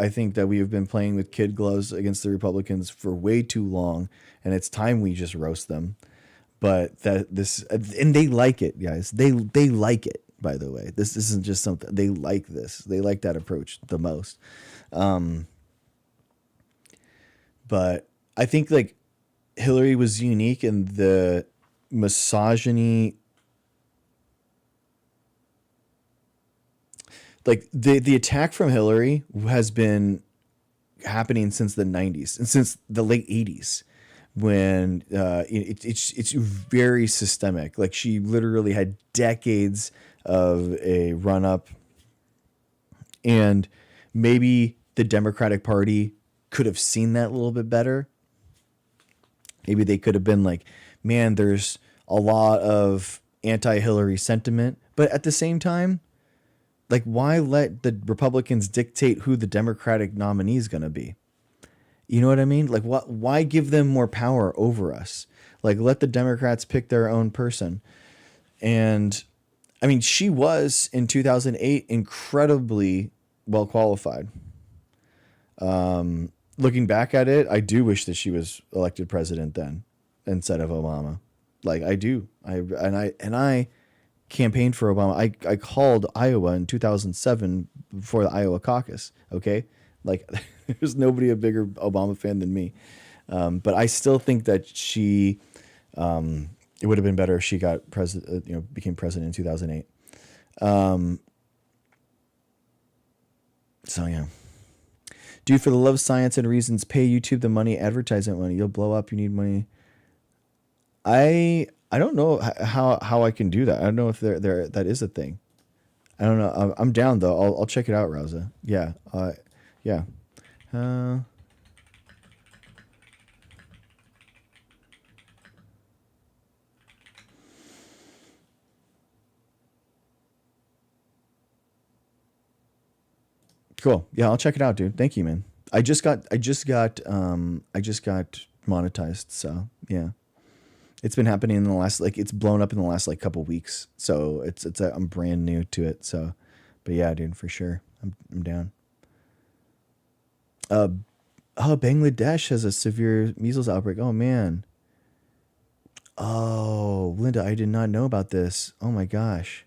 think that we have been playing with kid gloves against the Republicans for way too long, and it's time we just roast them. But and they like it, guys. They like it, by the way. This isn't just something they like this. They like that approach the most. But I think like Hillary was unique in the misogyny. Like the attack from Hillary has been happening since the 90s and since the late 80s when it's very systemic. Like she literally had decades of a run up, and maybe the Democratic Party could have seen that a little bit better. Maybe they could have been like, man, there's a lot of anti-Hillary sentiment, but at the same time, like, why let the Republicans dictate who the Democratic nominee is going to be? You know what I mean? Like, why give them more power over us? Like, let the Democrats pick their own person. And I mean, she was in 2008 incredibly well qualified. Looking back at it, I do wish that she was elected president then instead of Obama. Like, I do. I campaigned for Obama. I called Iowa in 2007 before the Iowa caucus. Okay. Like there's nobody a bigger Obama fan than me. But I still think that she, it would have been better if she got became president in 2008. So yeah, dude, for the love of science and reasons, pay YouTube the money, advertisement money. You'll blow up. You need money. I don't know how I can do that. I don't know if there that is a thing. I don't know. I'm down though. I'll check it out, Rosa. Yeah. Yeah. Cool. Yeah, I'll check it out, dude. Thank you, man. I just got monetized, so yeah. It's been happening in the last, like, it's blown up in the last like couple weeks. So I'm brand new to it. So, but yeah, dude, for sure. I'm down. Bangladesh has a severe measles outbreak. Oh man. Oh, Linda, I did not know about this. Oh my gosh.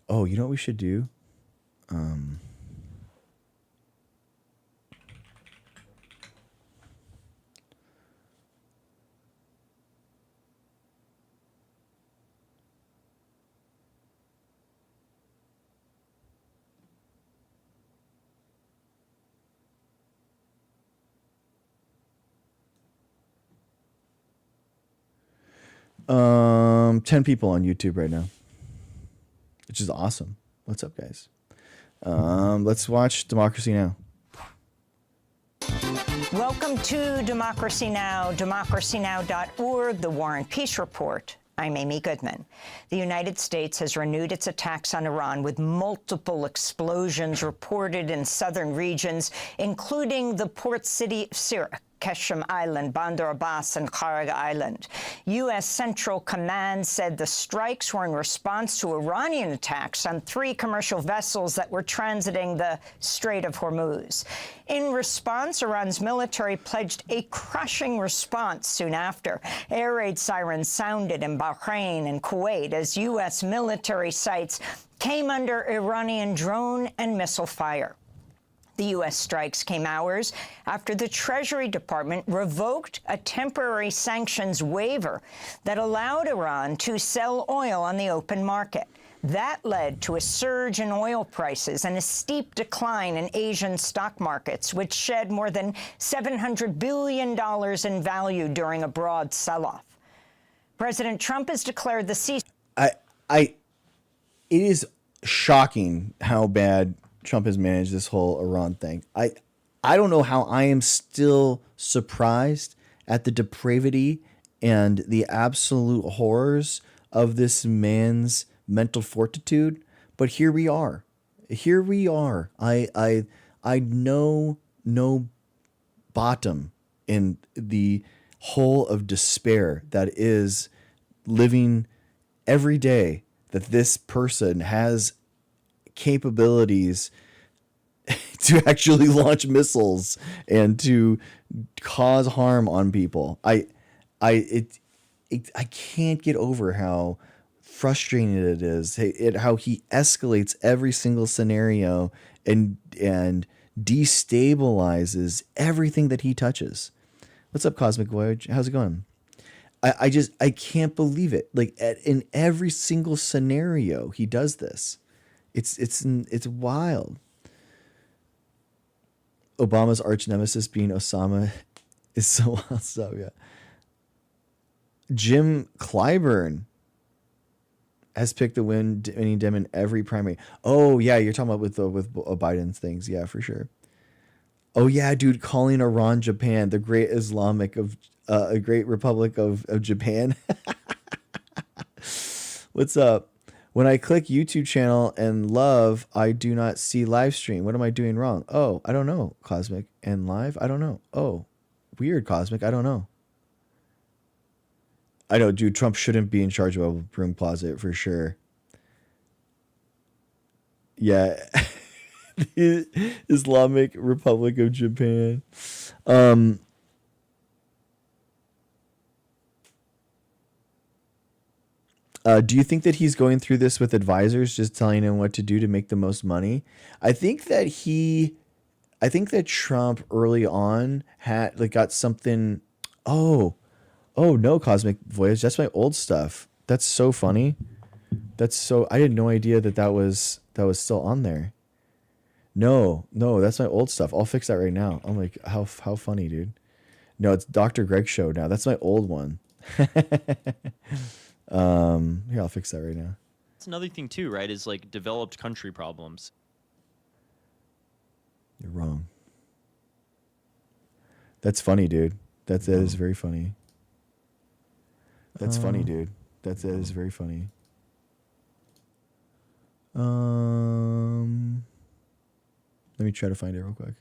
Oh, you know what we should do? 10 people on YouTube right now, which is awesome. What's up, guys? Let's watch Democracy Now! Welcome to Democracy Now!, democracynow.org, the War and Peace Report. I'm Amy Goodman. The United States has renewed its attacks on Iran with multiple explosions reported in southern regions, including the port city of Sirte, Keshem Island, Bandar Abbas, and Kharg Island. U.S. Central Command said the strikes were in response to Iranian attacks on 3 commercial vessels that were transiting the Strait of Hormuz. In response, Iran's military pledged a crushing response soon after. Air raid sirens sounded in Bahrain and Kuwait as U.S. military sites came under Iranian drone and missile fire. The U.S. strikes came hours after the Treasury Department revoked a temporary sanctions waiver that allowed Iran to sell oil on the open market. That led to a surge in oil prices and a steep decline in Asian stock markets, which shed more than $700 billion in value during a broad sell-off. President Trump has declared the ceasefire. It is shocking how bad Trump has managed this whole Iran thing. I don't know how I am still surprised at the depravity and the absolute horrors of this man's mental fortitude, but here we are. Here we are. I know no bottom in the hole of despair that is living every day that this person has capabilities to actually launch missiles and to cause harm on people. I can't get over how frustrating it is, how he escalates every single scenario and destabilizes everything that he touches. What's up, Cosmic Voyage? How's it going? I can't believe it. Like in every single scenario, he does this. It's wild. Obama's arch nemesis being Osama is so awesome. Yeah. Jim Clyburn has picked the winning Dem in every primary. Oh yeah, you're talking about with Biden's things. Yeah, for sure. Oh yeah, dude, calling Iran Japan the great Islamic of a great Republic of Japan. What's up? When I click YouTube channel and love, I do not see live stream. What am I doing wrong? Oh, I don't know, Cosmic. And live? I don't know. Oh, weird, Cosmic. I don't know. I know, dude, Trump shouldn't be in charge of a broom closet for sure. Yeah. Islamic Republic of Japan. Do you think that he's going through this with advisors, just telling him what to do to make the most money? I think that Trump early on had got something. Oh no, Cosmic Voyage. That's my old stuff. That's so funny. I had no idea that was still on there. No, that's my old stuff. I'll fix that right now. I'm like, how funny, dude. No, it's Dr. Greg's show now. That's my old one. Here, I'll fix that right now. That's another thing too, right? Is like developed country problems. You're wrong. That's funny, dude. That is very funny. That's funny, dude. That is very funny. Let me try to find it real quick.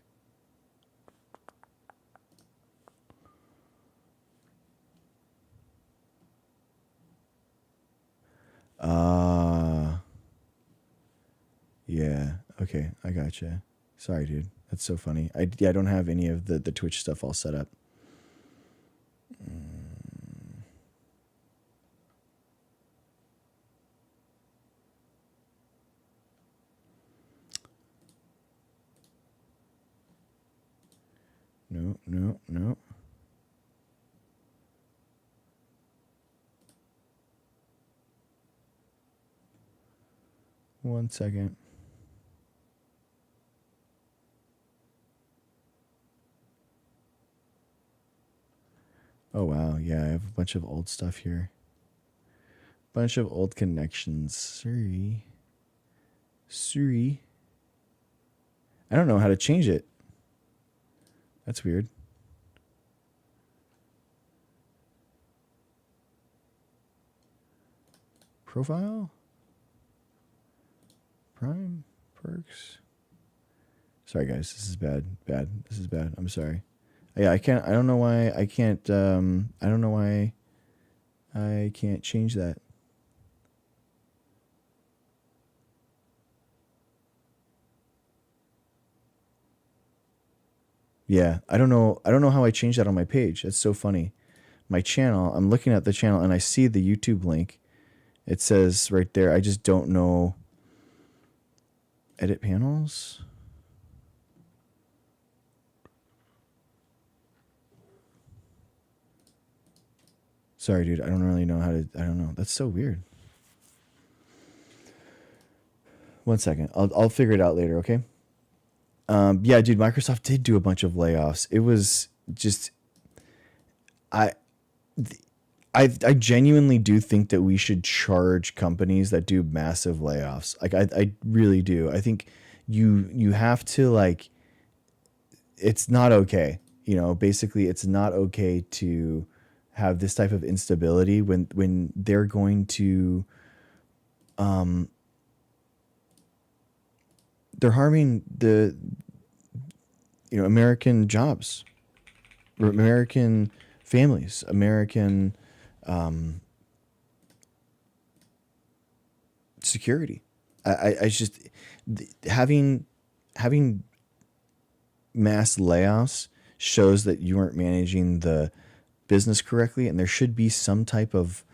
Yeah. Okay, I gotcha. Sorry, dude. That's so funny. I don't have any of the Twitch stuff all set up. No. One second. Oh, wow. Yeah, I have a bunch of old stuff here. Bunch of old connections. Sorry. I don't know how to change it. That's weird. Profile? Prime? Perks? Sorry guys, this is bad. This is bad. I'm sorry. Yeah, I don't know why I can't change that. Yeah, I don't know how I changed that on my page. That's so funny. My channel, I'm looking at the channel and I see the YouTube link. It says right there, I just don't know. Edit panels? Sorry, dude. I don't really know how to. I don't know. That's so weird. One second. I'll figure it out later. Okay. Yeah, dude. Microsoft did do a bunch of layoffs. It was just. I genuinely do think that we should charge companies that do massive layoffs. Like I really do. I think you have to like. It's not okay. You know, basically, it's not okay to have this type of instability when they're going to they're harming the American jobs, or American families, American security. I just having mass layoffs shows that you aren't managing the business correctly, and there should be some type of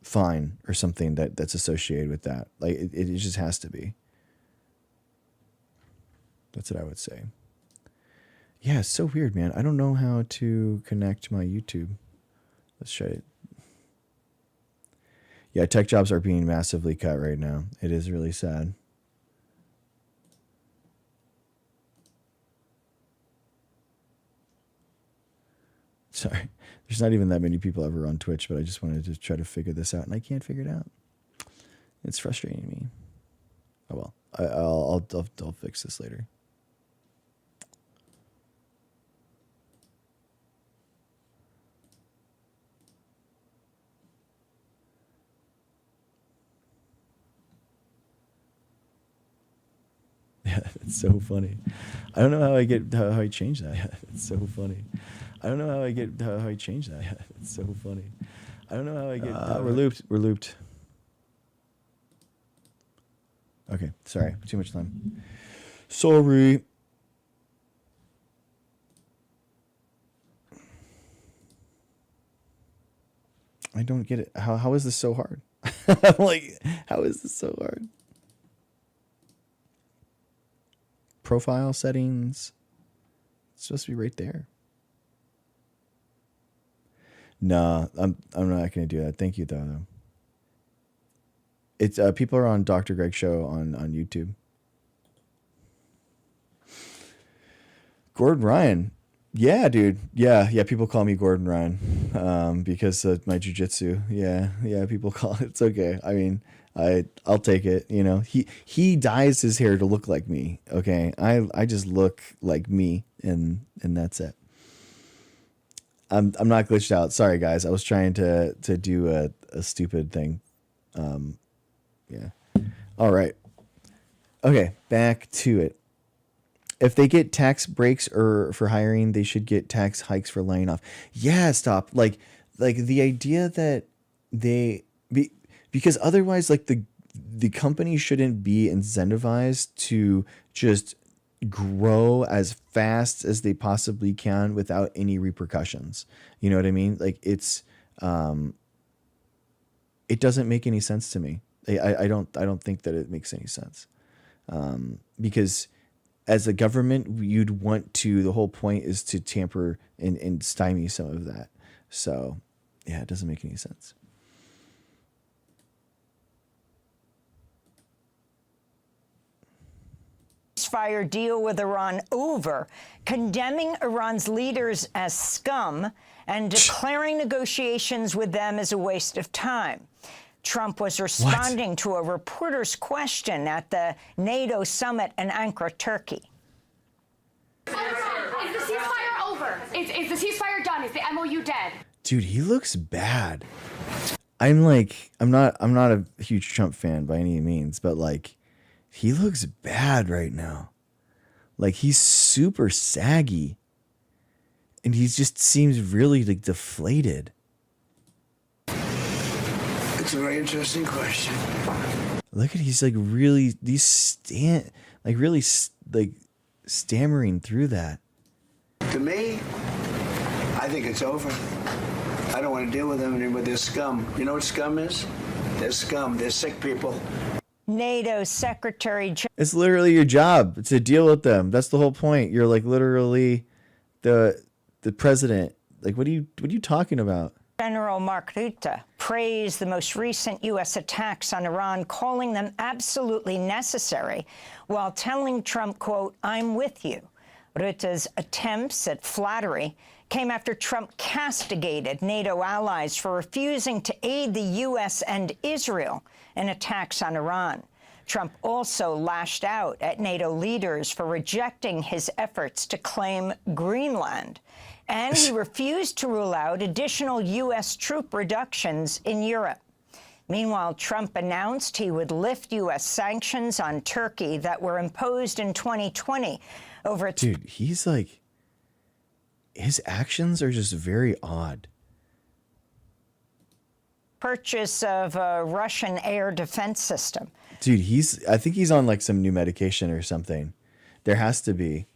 fine or something that's associated with that. Like it just has to be. That's what I would say. Yeah, it's so weird, man. I don't know how to connect my YouTube. Let's try it. Yeah, tech jobs are being massively cut right now. It is really sad. Sorry, there's not even that many people ever on Twitch, but I just wanted to try to figure this out, and I can't figure it out. It's frustrating me. Oh well, I'll fix this later. Yeah, it's so funny. I don't know how I change that. It's so funny. I don't know how I change that. It's so funny. I don't know how I get. We're looped. We're looped. Okay, sorry. Too much time. Sorry. I don't get it. How is this so hard? I'm like, how is this so hard? Profile settings. It's supposed to be right there. No, I'm not gonna do that. Thank you though. It's people are on Dr. Greg's show on YouTube. Gordon Ryan. Yeah, dude. Yeah. People call me Gordon Ryan because of my jujitsu. Yeah. People call it. It's okay. I mean, I'll take it. You know, he dyes his hair to look like me. Okay, I just look like me, and that's it. I'm not glitched out. Sorry guys. I was trying to do a stupid thing. Yeah. All right. Okay, back to it. If they get tax breaks or for hiring, they should get tax hikes for laying off. Yeah, stop. Like the idea that because otherwise, like the company shouldn't be incentivized to just grow as fast as they possibly can without any repercussions. You know what I mean? Like it doesn't make any sense to me. I don't think that it makes any sense. Because as a government, you'd want to, the whole point is to tamper and stymie some of that. So yeah, it doesn't make any sense. ceasefire deal with Iran over, condemning Iran's leaders as scum and declaring negotiations with them as a waste of time. Trump was responding to a reporter's question at the NATO summit in Ankara, Turkey. Is the ceasefire over? Is the ceasefire done? Is the MOU dead? Dude, he looks bad. I'm not a huge Trump fan by any means, but like, he looks bad right now. Like, he's super saggy. And he just seems really like deflated. It's a very interesting question. Look at, he's like really, really stammering through that. To me, I think it's over. I don't want to deal with them anymore. They're scum. You know what scum is? They're scum. They're sick people. NATO Secretary... It's literally your job to deal with them. That's the whole point. You're like literally the president. Like, what are you talking about? General Mark Rutte praised the most recent U.S. attacks on Iran, calling them absolutely necessary, while telling Trump, quote, "I'm with you." Rutte's attempts at flattery came after Trump castigated NATO allies for refusing to aid the U.S. and Israel in attacks on Iran. Trump also lashed out at NATO leaders for rejecting his efforts to claim Greenland. And he refused to rule out additional U.S. troop reductions in Europe. Meanwhile, Trump announced he would lift U.S. sanctions on Turkey that were imposed in 2020 over its... Dude, he's like... His actions are just very odd. Purchase of a Russian air defense system. Dude, I think he's on like some new medication or something. There has to be.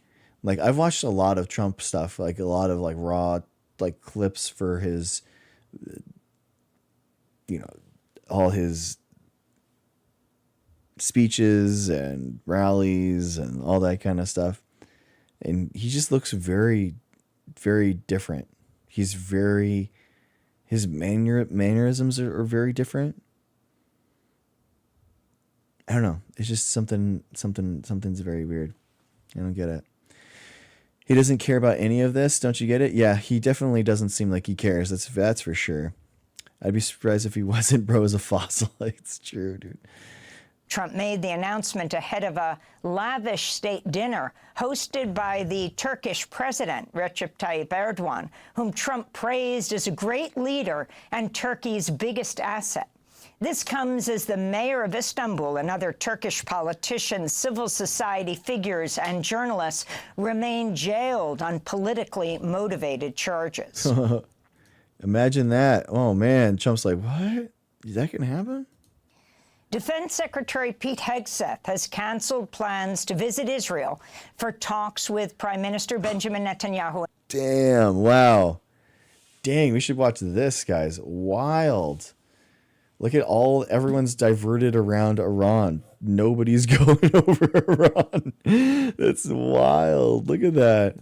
Like, I've watched a lot of Trump stuff, like a lot of like raw like clips for his, all his speeches and rallies and all that kind of stuff. And he just looks very, very different. His mannerisms are very different. I don't know. It's just something's very weird. I don't get it. He doesn't care about any of this. Don't you get it? Yeah, he definitely doesn't seem like he cares. That's for sure. I'd be surprised if he wasn't. Bro is a fossil. It's true, dude. Trump made the announcement ahead of a lavish state dinner hosted by the Turkish president, Recep Tayyip Erdogan, whom Trump praised as a great leader and Turkey's biggest asset. This comes as the mayor of Istanbul and other Turkish politicians, civil society figures, and journalists remain jailed on politically motivated charges. Imagine that. Oh, man. Trump's like, what? Is that going to happen? Defense Secretary Pete Hegseth has canceled plans to visit Israel for talks with Prime Minister Benjamin Netanyahu. Damn. Wow. Dang, we should watch this, guys. Wild. Look at everyone's diverted around Iran. Nobody's going over Iran. That's wild. Look at that.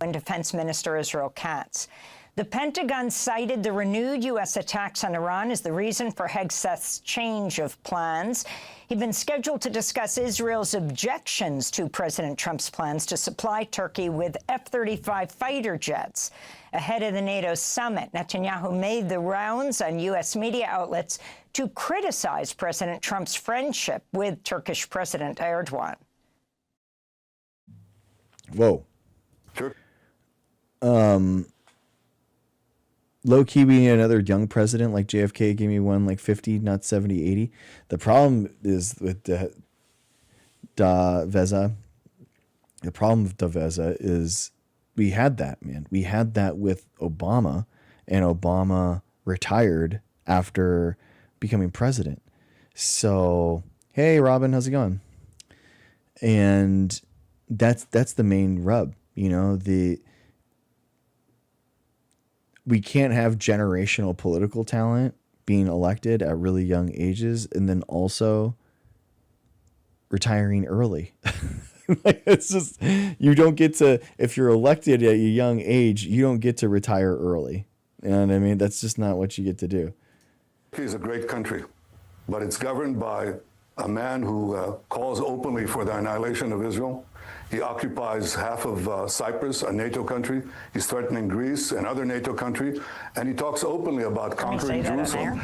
And Defense Minister Israel Katz. The Pentagon cited the renewed U.S. attacks on Iran as the reason for Hegseth's change of plans. He'd been scheduled to discuss Israel's objections to President Trump's plans to supply Turkey with F-35 fighter jets. Ahead of the NATO summit, Netanyahu made the rounds on U.S. media outlets to criticize President Trump's friendship with Turkish President Erdogan. Whoa. Low-key being another young president like JFK gave me one like 50, not 70, 80. The problem is with Veza. The problem with Veza is we had that, man. We had that with Obama, and Obama retired after becoming president. So, hey, Robin, how's it going? And that's the main rub, we can't have generational political talent being elected at really young ages and then also retiring early. Like, it's just, you don't get to, if you're elected at a young age, you don't get to retire early. You know what I mean? That's just not what you get to do. Turkey is a great country, but it's governed by a man who calls openly for the annihilation of Israel. He occupies half of Cyprus, a NATO country. He's threatening Greece, another NATO country, and he talks openly about conquering Jerusalem.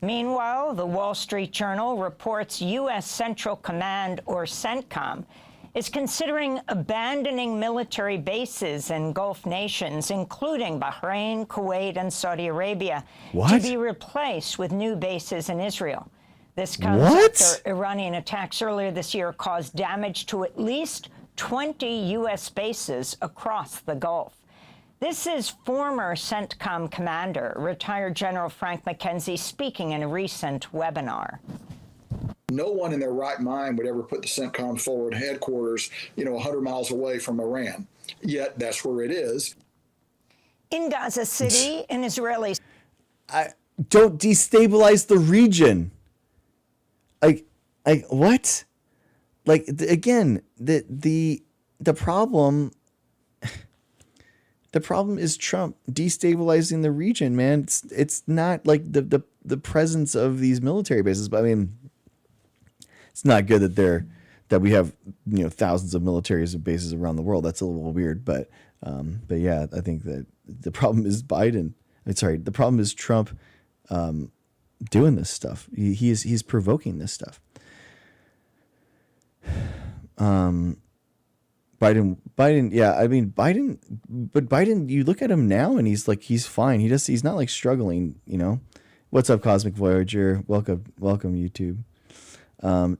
Meanwhile, the Wall Street Journal reports U.S. Central Command, or CENTCOM, is considering abandoning military bases in Gulf nations, including Bahrain, Kuwait, and Saudi Arabia, to be replaced with new bases in Israel. This comes after Iranian attacks earlier this year caused damage to at least 20 U.S. bases across the Gulf. This is former CENTCOM commander, retired General Frank McKenzie, speaking in a recent webinar. No one in their right mind would ever put the CENTCOM forward headquarters, 100 miles away from Iran. Yet that's where it is. In Gaza City, an Israeli... Don't destabilize the region. What? Again, the problem... The problem is Trump destabilizing the region, man. It's not like the presence of these military bases, but I mean, it's not good that we have thousands of military bases around the world. That's a little weird, but yeah, I think that the problem is Biden. The problem is Trump doing this stuff. He's provoking this stuff. Biden, yeah, I mean, but Biden, you look at him now and he's fine. He's not struggling, What's up, Cosmic Voyager? Welcome, YouTube.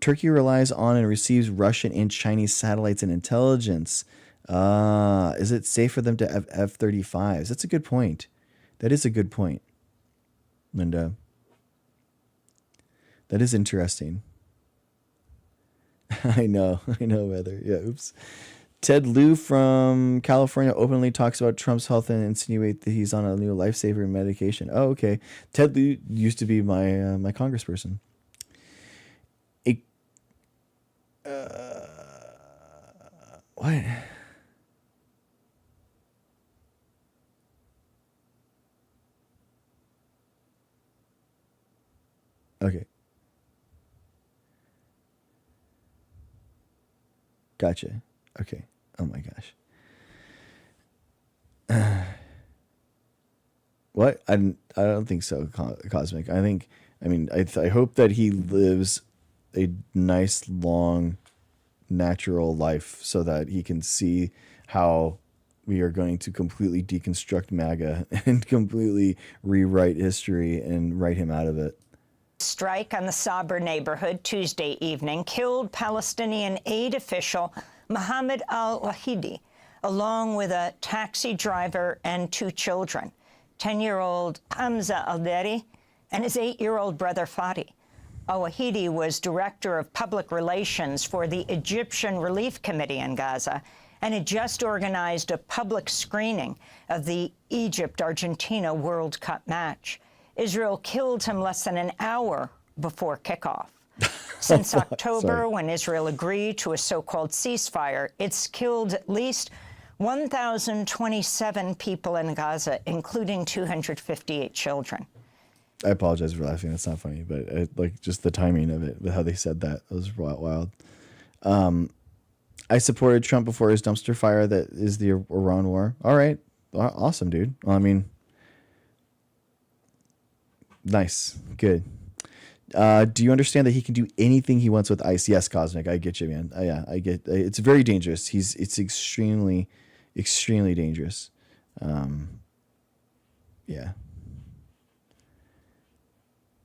Turkey relies on and receives Russian and Chinese satellites and intelligence. Is it safe for them to have F-35s? That's a good point. That is a good point, Linda. That is interesting. I know, Heather. Yeah, oops. Ted Lieu from California openly talks about Trump's health and insinuate that he's on a new lifesaver medication. Oh, okay. Ted Lieu used to be my my congressperson. What? Okay. Gotcha. Okay. Oh my gosh. What? I don't think so, Cosmic. I hope that he lives a nice, long, natural life so that he can see how we are going to completely deconstruct MAGA and completely rewrite history and write him out of it. Strike on the Sabra neighborhood Tuesday evening killed Palestinian aid official Mohammed al-Wahidi, along with a taxi driver and 2 children, 10-year-old Hamza al-Deri and his 8-year-old brother Fadi. Al-Wahidi was director of public relations for the Egyptian Relief Committee in Gaza and had just organized a public screening of the Egypt-Argentina World Cup match. Israel killed him less than an hour before kickoff. Since October, when Israel agreed to a so-called ceasefire, it's killed at least 1,027 people in Gaza, including 258 children. I apologize for laughing. That's not funny, but just the timing of it, how they said that was wild. I supported Trump before his dumpster fire that is the Iran war. All right. Awesome, dude. Well, I mean, nice. Good. Do you understand that he can do anything he wants with ICE? Yes, Cosmic. I get you, man. Yeah, I get. It's very dangerous. It's extremely, extremely dangerous. Yeah.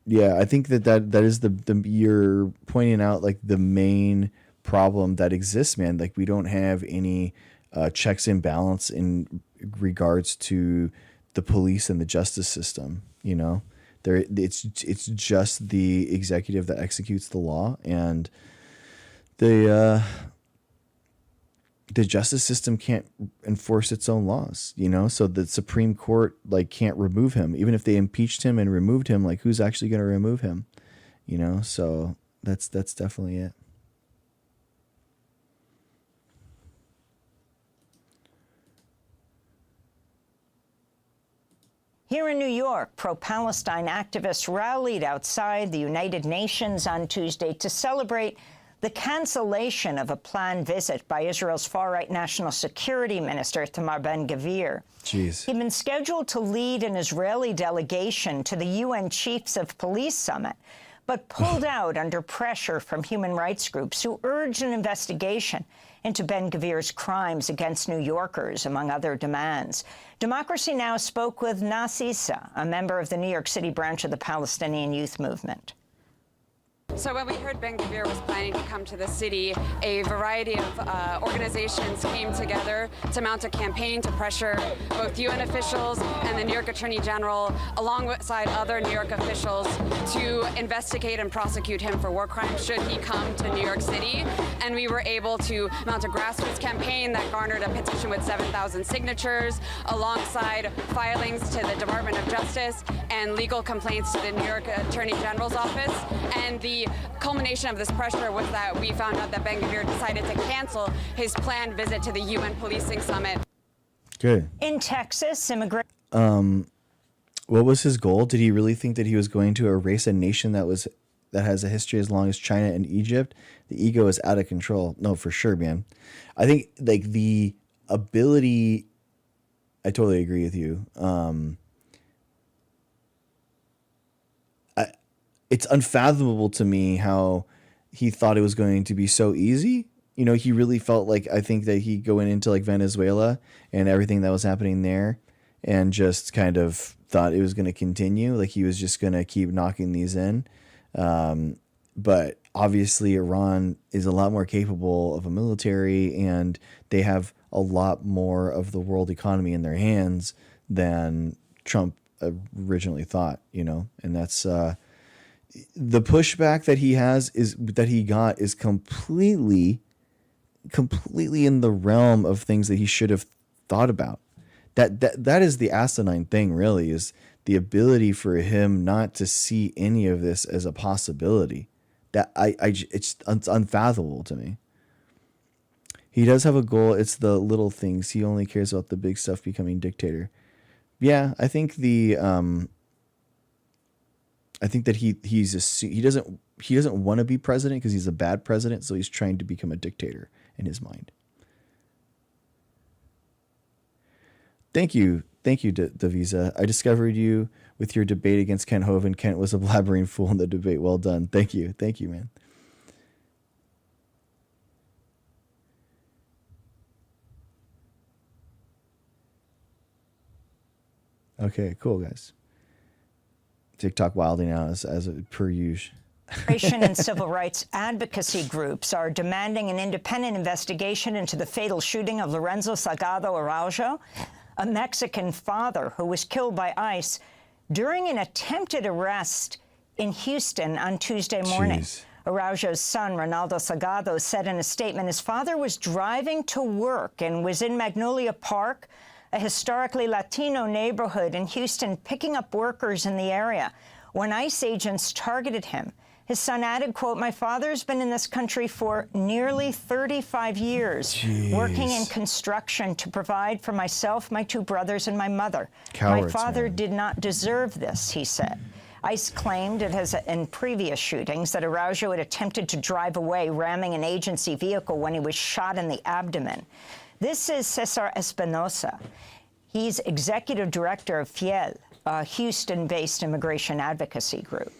Yeah, I think that is the you're pointing out the main problem that exists, man. We don't have any checks and balance in regards to the police and the justice system. It's just the executive that executes the law, and the justice system can't enforce its own laws, so the Supreme Court can't remove him. Even if they impeached him and removed him, who's actually going to remove him? So that's definitely it. Here in New York, pro-Palestine activists rallied outside the United Nations on Tuesday to celebrate the cancellation of a planned visit by Israel's far-right National Security Minister, Itamar Ben-Gvir. Jeez. He'd been scheduled to lead an Israeli delegation to the UN Chiefs of Police Summit, but pulled out under pressure from human rights groups who urged an investigation into Ben-Gvir's crimes against New Yorkers, among other demands. Democracy Now! Spoke with Nas Issa, a member of the New York City branch of the Palestinian Youth Movement. So when we heard Ben-Gvir was planning to come to the city, a variety of organizations came together to mount a campaign to pressure both UN officials and the New York Attorney General, alongside other New York officials, to investigate and prosecute him for war crimes should he come to New York City. And we were able to mount a grassroots campaign that garnered a petition with 7,000 signatures, alongside filings to the Department of Justice and legal complaints to the New York Attorney General's office. And the culmination of this pressure was that we found out that Ben-Gvir decided to cancel his planned visit to the UN Policing Summit. Good. In Texas, What was his goal? Did he really think that he was going to erase a nation that has a history as long as China and Egypt? The ego is out of control. No, for sure, man. I think like the ability, I totally agree with you. It's unfathomable to me how he thought it was going to be so easy. You know, he really felt like, I think that he going into like Venezuela and everything that was happening there and just kind of thought it was going to continue. Like he was just going to keep knocking these in. But obviously Iran is a lot more capable of a military and they have a lot more of the world economy in their hands than Trump originally thought, you know, and that's, the pushback that he got is completely in the realm of things that he should have thought about. That is the asinine thing, really, is the ability for him not to see any of this as a possibility. That it's unfathomable to me. He does have a goal. It's the little things. He only cares about the big stuff, becoming dictator. Yeah, I think that he doesn't want to be president because he's a bad president, so he's trying to become a dictator in his mind. Thank you, Davisa. I discovered you with your debate against Kent Hovind. Kent was a blabbering fool in the debate. Well done. Thank you, man. Okay, cool, guys. TikTok wilding out as per usual. Immigration and civil rights advocacy groups are demanding an independent investigation into the fatal shooting of Lorenzo Salgado Araujo, a Mexican father who was killed by ICE during an attempted arrest in Houston on Tuesday morning. Jeez. Araujo's son, Ronaldo Salgado, said in a statement his father was driving to work and was in Magnolia Park, a historically Latino neighborhood in Houston, picking up workers in the area when ICE agents targeted him. His son added, quote, "My father's been in this country for nearly 35 years, Jeez. working in construction to provide for myself, my two brothers, and my mother. Cowards, my father man. did not deserve this," he said. ICE claimed it has in previous shootings that Araujo had attempted to drive away, ramming an agency vehicle when he was shot in the abdomen. This is Cesar Espinosa. He's executive director of FIEL, a Houston-based immigration advocacy group.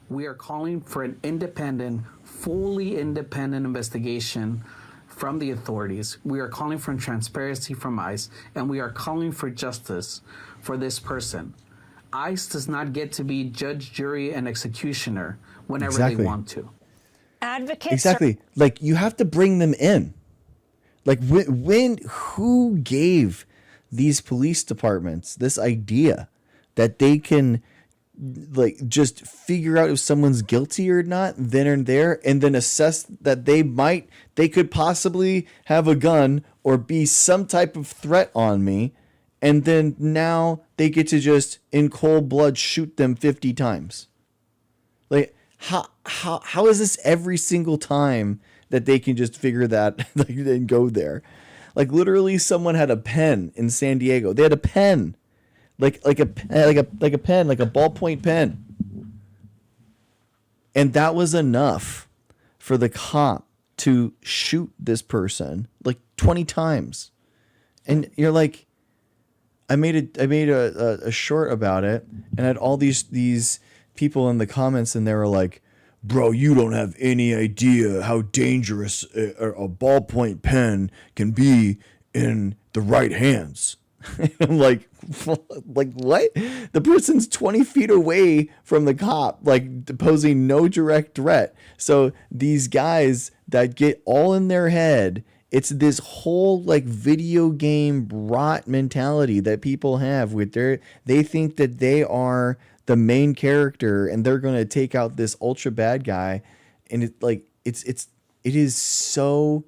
We are calling for an independent, fully independent investigation from the authorities. We are calling for transparency from ICE, and we are calling for justice for this person. ICE does not get to be judge, jury, and executioner whenever they want to. Advocates Exactly. Like, you have to bring them in. Like, who gave these police departments this idea that they can, like, just figure out if someone's guilty or not then and there, and then assess that they could possibly have a gun or be some type of threat on me, and then now they get to just in cold blood shoot them 50 times? Like, how is this every single time that they can just figure that and go there? Like, literally someone had a pen in San Diego. They had a pen. like a pen, like a ballpoint pen. And that was enough for the cop to shoot this person like 20 times. And you're like, I made a short about it, and I had all these people in the comments, and they were like, bro, you don't have any idea how dangerous a ballpoint pen can be in the right hands. I'm like what? The person's 20 feet away from the cop, like posing no direct threat. So these guys that get all in their head, it's this whole like video game rot mentality that people have with they think that they are the main character and they're going to take out this ultra bad guy. And it is so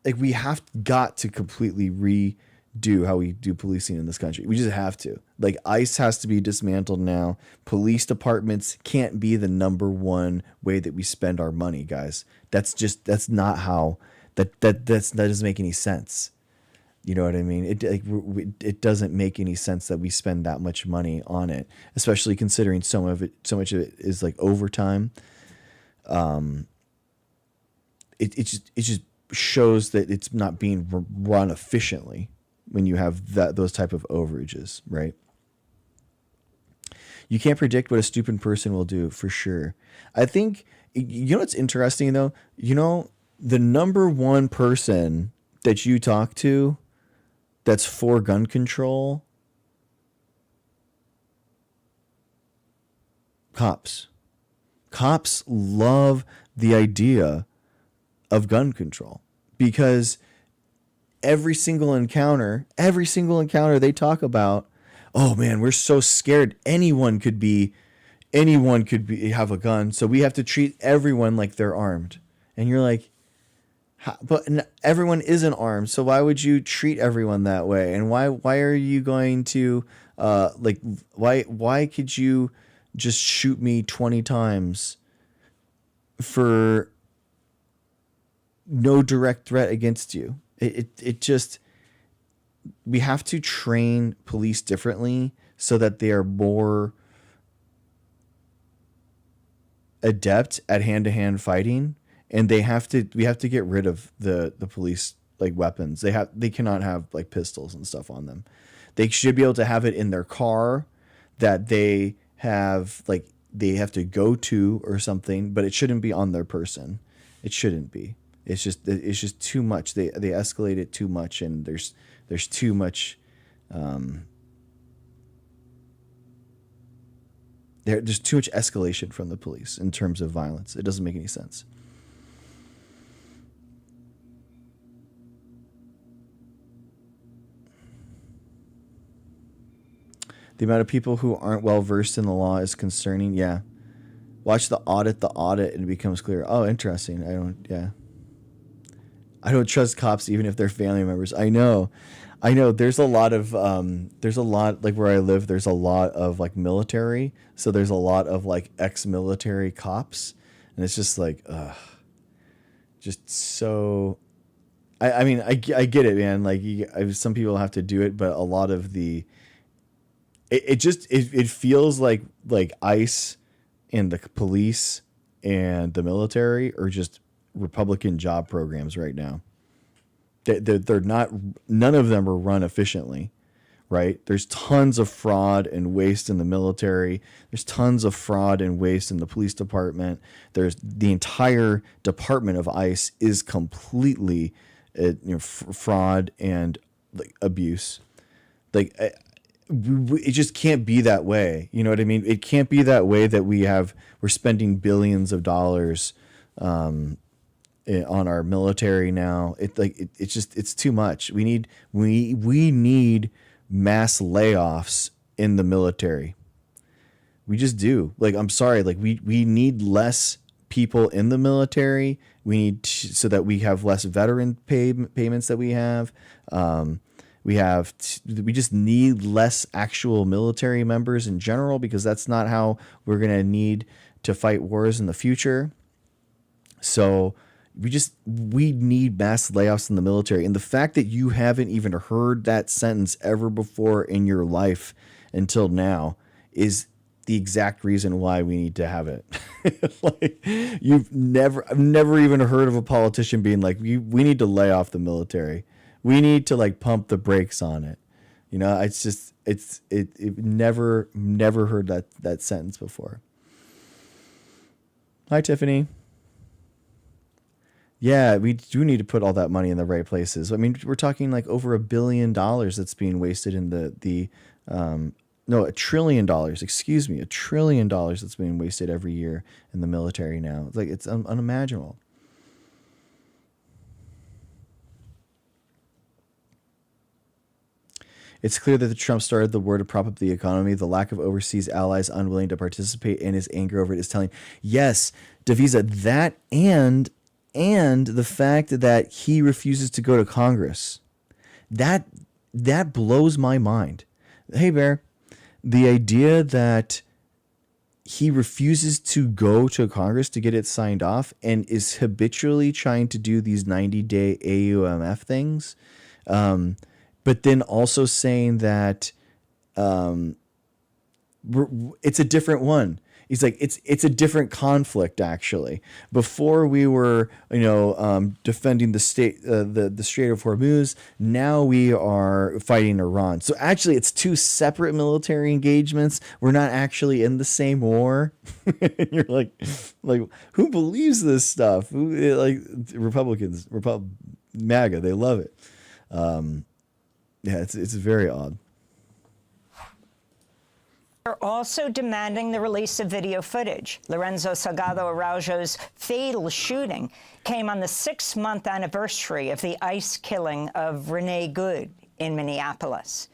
like, we have got to completely redo how we do policing in this country. We just have to. Like, ICE has to be dismantled now. Police departments can't be the number one way that we spend our money, guys. That's not how that doesn't make any sense. You know what I mean? It doesn't make any sense that we spend that much money on it, especially considering so much of it is like overtime. It just shows that it's not being run efficiently when you have those type of overages, right? You can't predict what a stupid person will do, for sure. I think, you know what's interesting though? You know, the number one person that you talk to that's for gun control, cops. Cops love the idea of gun control, because every single encounter they talk about, oh man, we're so scared anyone could have a gun, so we have to treat everyone like they're armed. And you're like, but everyone isn't armed, so why would you treat everyone that way? And why are you going to why could you just shoot me 20 times for no direct threat against you? It just, we have to train police differently so that they are more adept at hand-to-hand fighting, and we have to get rid of the police like weapons. They cannot have like pistols and stuff on them. They should be able to have it in their car that they have to go to or something, but it shouldn't be on their person. It shouldn't be. It's just too much. They escalate it too much, and there's too much. There's too much escalation from the police in terms of violence. It doesn't make any sense. The amount of people who aren't well versed in the law is concerning. Yeah. Watch the audit, and it becomes clear. Oh, interesting. I don't trust cops even if they're family members. I know. There's a lot like where I live, there's a lot of like military. So there's a lot of like ex-military cops, and it's just like, just so, I mean, I get it, man. Like some people have to do it, but a lot of it feels like ICE and the police and the military are just Republican job programs right now. They're not, none of them are run efficiently, right? There's tons of fraud and waste in the military. There's tons of fraud and waste in the police department. There's the entire department of ICE is completely fraud and like abuse. Like it just can't be that way. You know what I mean? It can't be that way that we're spending billions of dollars on our military now. It's too much. We need mass layoffs in the military. We just do. Like, I'm sorry. Like we need less people in the military. We need so that we have less veteran payments that we have. We just need less actual military members in general, because that's not how we're going to need to fight wars in the future. So We need mass layoffs in the military. And the fact that you haven't even heard that sentence ever before in your life until now is the exact reason why we need to have it. Like, I've never even heard of a politician being like, we need to lay off the military. We need to like pump the brakes on it. You know, it's just, it never heard that sentence before. Hi, Tiffany. Yeah, we do need to put all that money in the right places. I mean, we're talking like over $1 billion that's being wasted in $1 trillion. Excuse me, $1 trillion that's being wasted every year in the military now. It's like, it's unimaginable. It's clear that Trump started the war to prop up the economy. The lack of overseas allies unwilling to participate and his anger over it is telling. Yes, Davisa, that and the fact that he refuses to go to Congress. That blows my mind. Hey, Bear, the idea that he refuses to go to Congress to get it signed off and is habitually trying to do these 90-day AUMF things, but then also saying that it's a different one. He's like, it's a different conflict, actually. Before we were, defending the Strait of Hormuz. Now we are fighting Iran. So actually, it's two separate military engagements. We're not actually in the same war. And you're like, who believes this stuff? Republicans, MAGA, they love it. Yeah, it's very odd. They're also demanding the release of video footage. Lorenzo Salgado Araujo's fatal shooting came on the 6-month anniversary of the ICE killing of Renee Good in Minneapolis.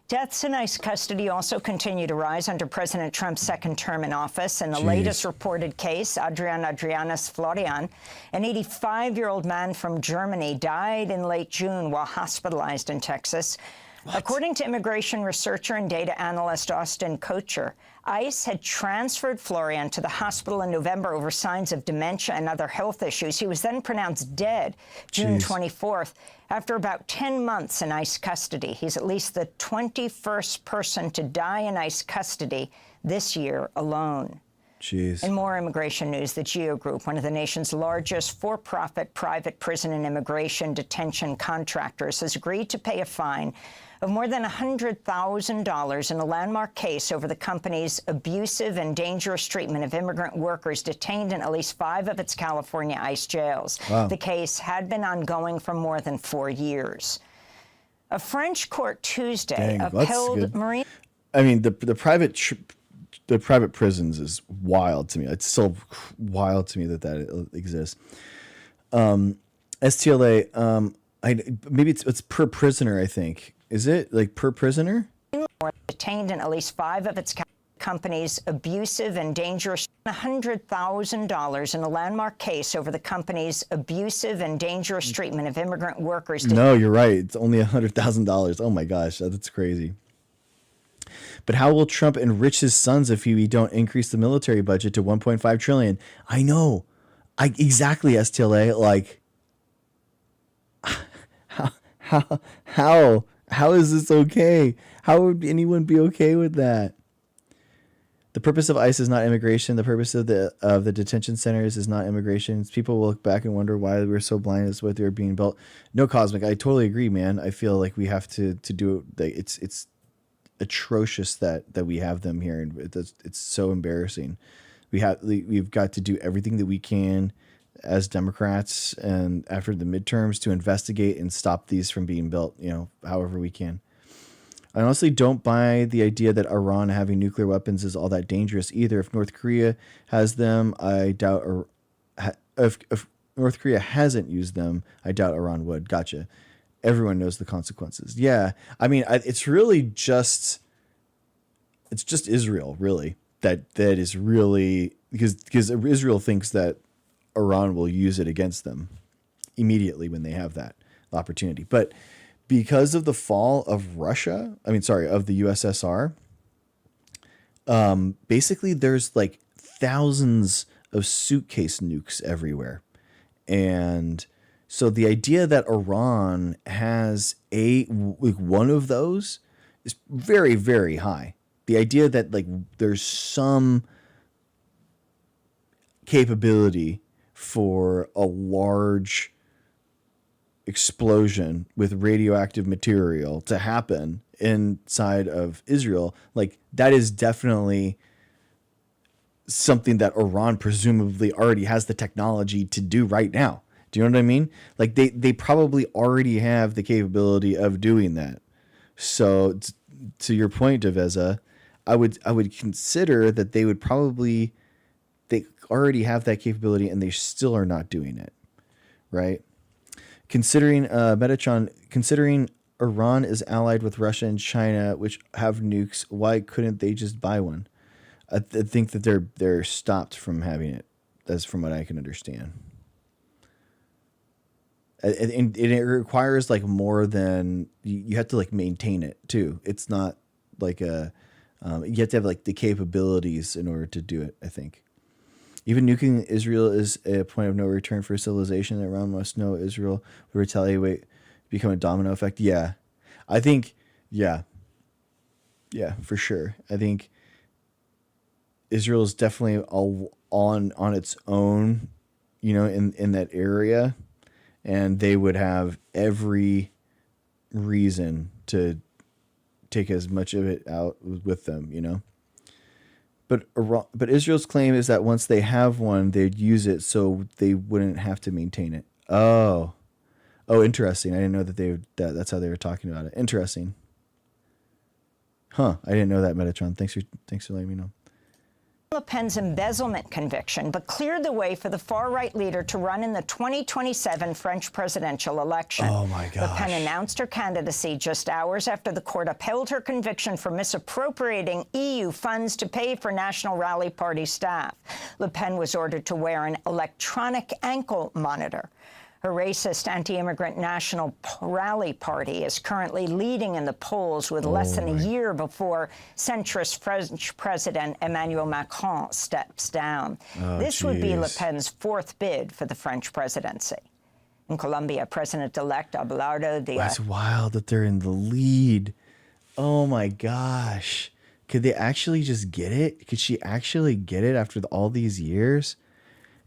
Deaths in ICE custody also continue to rise under President Trump's second term in office. In the latest reported case, Adrianus Florian, an 85-year-old man from Germany, died in late June while hospitalized in Texas. What? According to immigration researcher and data analyst Austin Kocher, ICE had transferred Florian to the hospital in November over signs of dementia and other health issues. He was then pronounced dead June 24th after about 10 months in ICE custody. He's at least the 21st person to die in ICE custody this year alone. Jeez. In more immigration news, the GEO Group, one of the nation's largest for-profit private prison and immigration detention contractors, has agreed to pay a fine of more than $100,000 in a landmark case over the company's abusive and dangerous treatment of immigrant workers detained in at least 5 of its California ICE jails. Wow. The case had been ongoing for more than 4 years. A French court Tuesday upheld Marine... I mean, the private prisons is wild to me. It's so wild to me that exists. STLA, maybe it's per prisoner, I think. Is it like per prisoner? Detained in at least 5 of its company's abusive and dangerous $100,000 in a landmark case over the company's abusive and dangerous treatment of immigrant workers. No, you're right. It's only $100,000. Oh my gosh, that's crazy. But how will Trump enrich his sons if we don't increase the military budget to $1.5 trillion? I know. Exactly, STLA. Like, how is this okay? How would anyone be okay with that? The purpose of ICE is not immigration. The purpose of the detention centers is not immigration. People will look back and wonder why we're so blind as what they're being built. No, Cosmic, I totally agree, man. I feel like we have to do it. It's atrocious that we have them here, and it's so embarrassing. We've got to do everything that we can as Democrats and after the midterms to investigate and stop these from being built, however we can. I honestly don't buy the idea that Iran having nuclear weapons is all that dangerous either. If North Korea has them, I doubt, or if North Korea hasn't used them, I doubt Iran would. Gotcha. Everyone knows the consequences. Yeah. I mean, it's really just Israel, really, that is really, because Israel thinks that Iran will use it against them immediately when they have that opportunity. But because of the fall of of the USSR, basically there's like thousands of suitcase nukes everywhere. And so the idea that Iran has one of those is very, very high. The idea that like there's some capability for a large explosion with radioactive material to happen inside of Israel, like that is definitely something that Iran presumably already has the technology to do right now. Do you know what I mean? Like they probably already have the capability of doing that. So to your point, Deveza, I would consider that they already have that capability and they still are not doing it, right? Considering considering Iran is allied with Russia and China, which have nukes, why couldn't they just buy one? I think that they're stopped from having it. That's from what I can understand. And it requires like more than you have to like maintain it too. It's not like you have to have like the capabilities in order to do it, I think. Even nuking Israel is a point of no return for civilization. Iran must know Israel will retaliate, become a domino effect. Yeah, I think, yeah, for sure. I think Israel is definitely all on its own, in that area, and they would have every reason to take as much of it out with them, But Israel's claim is that once they have one, they'd use it so they wouldn't have to maintain it. Oh, interesting. I didn't know that that's how they were talking about it. Interesting. Huh? I didn't know that, Metatron. Thanks for letting me know. Le Pen's embezzlement conviction, but cleared the way for the far-right leader to run in the 2027 French presidential election. Oh, my gosh. Le Pen announced her candidacy just hours after the court upheld her conviction for misappropriating EU funds to pay for National Rally Party staff. Le Pen was ordered to wear an electronic ankle monitor. Her racist anti-immigrant National Rally Party is currently leading in the polls with less than a year before centrist French President Emmanuel Macron steps down. This would be Le Pen's fourth bid for the French presidency. In Colombia, President-elect Abelardo Diaz... That's wild that they're in the lead. Oh, my gosh. Could they actually just get it? Could she actually get it after all these years?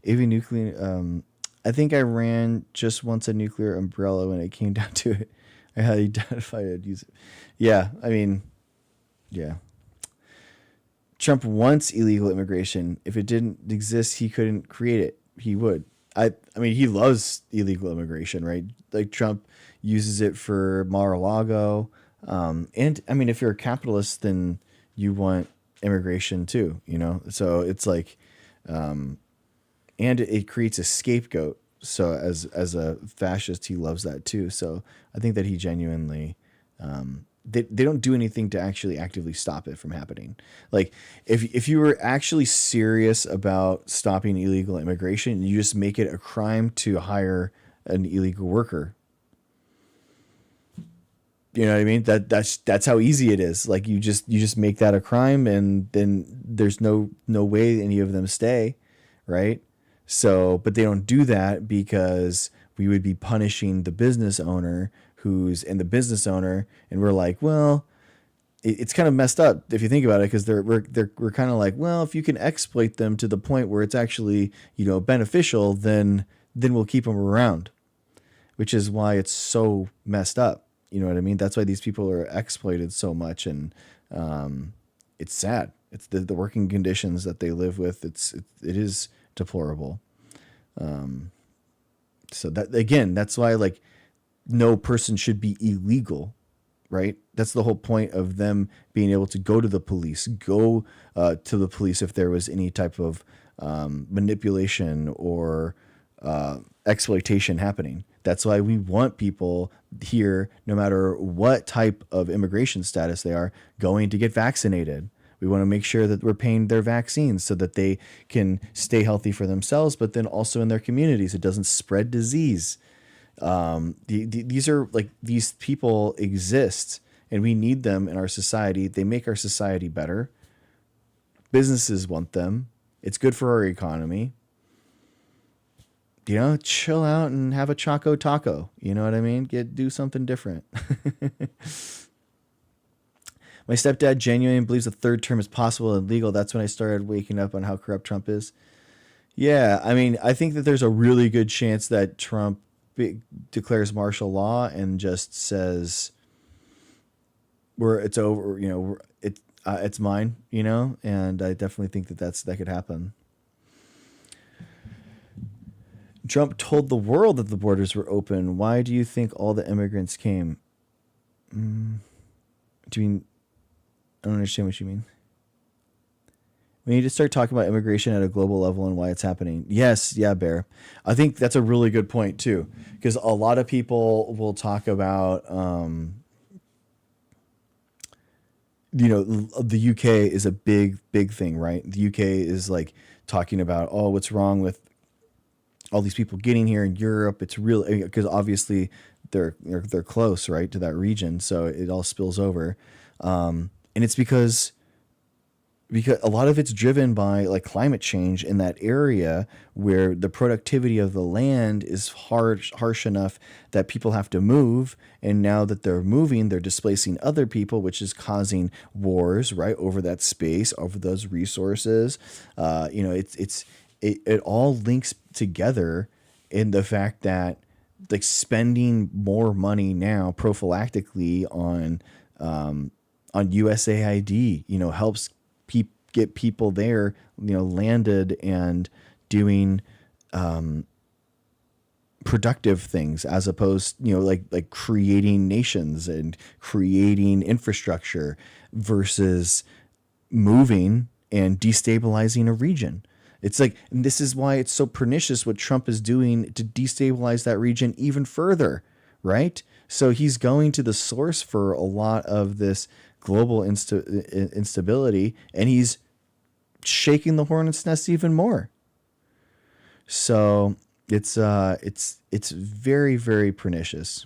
Even nuclear... I think I ran just once a nuclear umbrella when it came down to it. I highly doubt if I'd use it. Yeah, I mean, yeah. Trump wants illegal immigration. If it didn't exist, he couldn't create it. He would. I mean, he loves illegal immigration, right? Like Trump uses it for Mar-a-Lago. And I mean, if you're a capitalist, then you want immigration too, So it's like... and it creates a scapegoat. So as a fascist, he loves that too. So I think that he genuinely, they don't do anything to actually actively stop it from happening. Like if you were actually serious about stopping illegal immigration, you just make it a crime to hire an illegal worker. You know what I mean? That's how easy it is. Like you just make that a crime, and then there's no way any of them stay, right? So, but they don't do that because we would be punishing the business owner and we're like, well, it's kind of messed up if you think about it, because we're kind of like, well, if you can exploit them to the point where it's actually, beneficial, then we'll keep them around, which is why it's so messed up. You know what I mean? That's why these people are exploited so much, and it's sad. It's the working conditions that they live with. It is deplorable. So that, again, that's why like no person should be illegal, right? That's the whole point of them being able to go to the police, if there was any type of manipulation or exploitation happening. That's why we want people here, no matter what type of immigration status they are, going to get vaccinated. We want to make sure that we're paying their vaccines so that they can stay healthy for themselves, but then also in their communities. It doesn't spread disease. These people exist, and we need them in our society. They make our society better. Businesses want them. It's good for our economy. chill out and have a Choco Taco. You know what I mean? Do something different. My stepdad genuinely believes a third term is possible and legal. That's when I started waking up on how corrupt Trump is. Yeah, I mean, I think that there's a really good chance that Trump declares martial law and just says, it's over, it's mine, and I definitely think that could happen. Trump told the world that the borders were open. Why do you think all the immigrants came? Do you mean, I don't understand what you mean. We need to start talking about immigration at a global level and why it's happening. Yes. Yeah, Bear. I think that's a really good point too, because a lot of people will talk about, the UK is a big thing, right? The UK is like talking about, what's wrong with all these people getting here in Europe. It's really because obviously they're close, right, to that region. So it all spills over. And it's because a lot of it's driven by like climate change in that area where the productivity of the land is harsh enough that people have to move. And now that they're moving, they're displacing other people, which is causing wars, right, over that space, over those resources. It all links together in the fact that like spending more money now prophylactically on USAID, helps get people there, landed and doing productive things as opposed, like creating nations and creating infrastructure versus moving and destabilizing a region. It's like, and this is why it's so pernicious what Trump is doing to destabilize that region even further, right? So he's going to the source for a lot of this global instability, and he's shaking the hornet's nest even more. So it's very, very pernicious.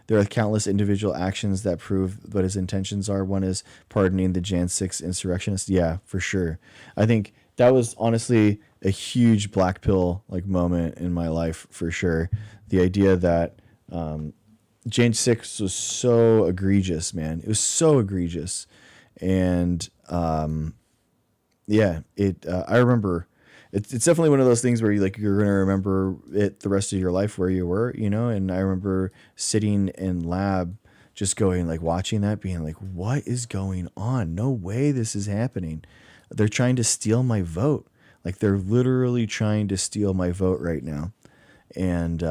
There are countless individual actions that prove what his intentions are. One is pardoning the Jan 6 insurrectionists. Yeah, for sure. I think that was honestly a huge black pill like moment in my life for sure. The idea that Jan 6 was so egregious, man. It was so egregious. And I remember it's definitely one of those things where you're going to remember it the rest of your life where you were, and I remember sitting in lab just going like watching that being like, what is going on? No way this is happening. They're trying to steal my vote. Like they're literally trying to steal my vote right now. And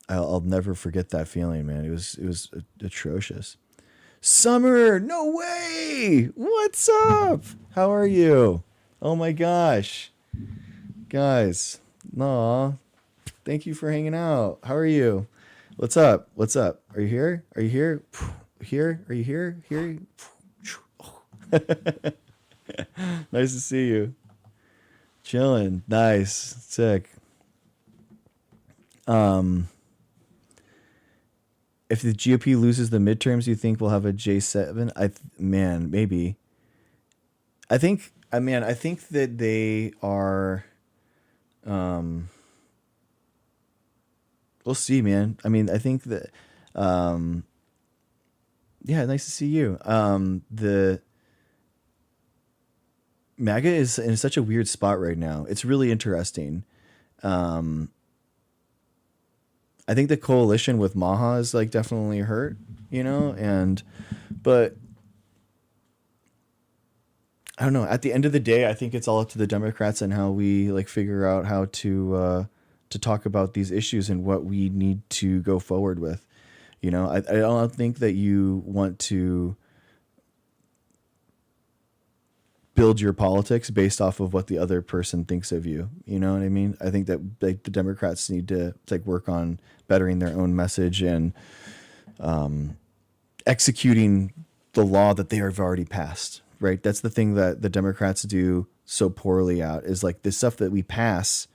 I'll never forget that feeling, man. It was atrocious. Summer, no way. What's up? How are you? Oh my gosh. Guys, no, thank you for hanging out. How are you? What's up? What's up? Are you here? Are you here? Here? Are you here? Here? Nice to see you. Chilling. Nice. Sick. If the GOP loses the midterms, you think we'll have a J7? Maybe. I think that they are. We'll see, man. I mean, I think that. Yeah, nice to see you. The MAGA is in such a weird spot right now. It's really interesting. I think the coalition with Maha is like definitely hurt, but I don't know. At the end of the day, I think it's all up to the Democrats and how we like figure out how to talk about these issues and what we need to go forward with. I don't think that you want to build your politics based off of what the other person thinks of you. You know what I mean? I think that like the Democrats need to like work on bettering their own message and executing the law that they have already passed. Right. That's the thing that the Democrats do so poorly at is like the stuff that we pass,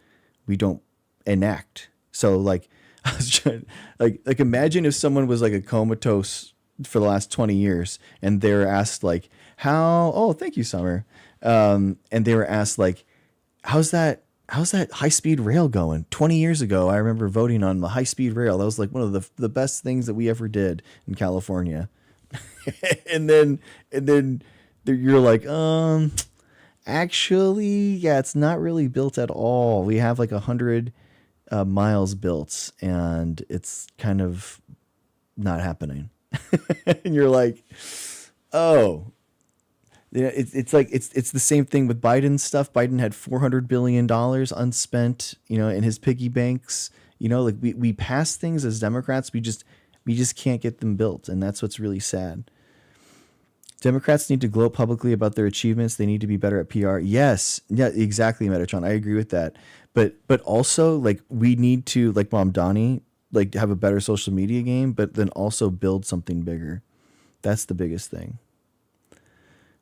we don't enact. So like I was trying like imagine if someone was like a comatose for the last 20 years. And they were asked like, thank you, Summer. And they were asked like, how's that high-speed rail going? 20 years ago, I remember voting on the high-speed rail. That was like one of the best things that we ever did in California. and then you're like, actually, yeah, it's not really built at all. We have like 100 miles built, and it's kind of not happening. And you're like, oh, yeah, it's like it's the same thing with Biden's stuff. Biden had $400 billion unspent, in his piggy banks. Like we pass things as Democrats, we just can't get them built, and that's what's really sad. Democrats need to gloat publicly about their achievements. They need to be better at PR. Yes, yeah, exactly, Metatron. I agree with that. But also, like, we need to, like Mom Donnie, like, have a better social media game, but then also build something bigger. That's the biggest thing.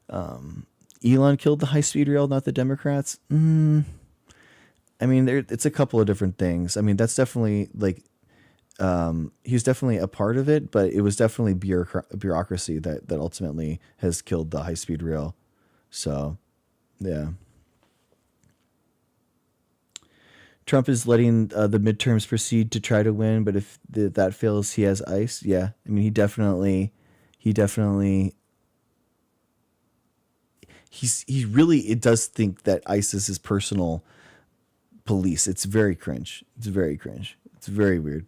Elon killed the high-speed rail, not the Democrats. I mean, it's a couple of different things. I mean, that's definitely like, he was definitely a part of it, but it was definitely bureaucracy that ultimately has killed the high-speed rail. So, yeah. Trump is letting the midterms proceed to try to win, but if that fails, he has ICE. Yeah, I mean, he definitely, it does think that ICE is his personal police. It's very cringe. It's very weird.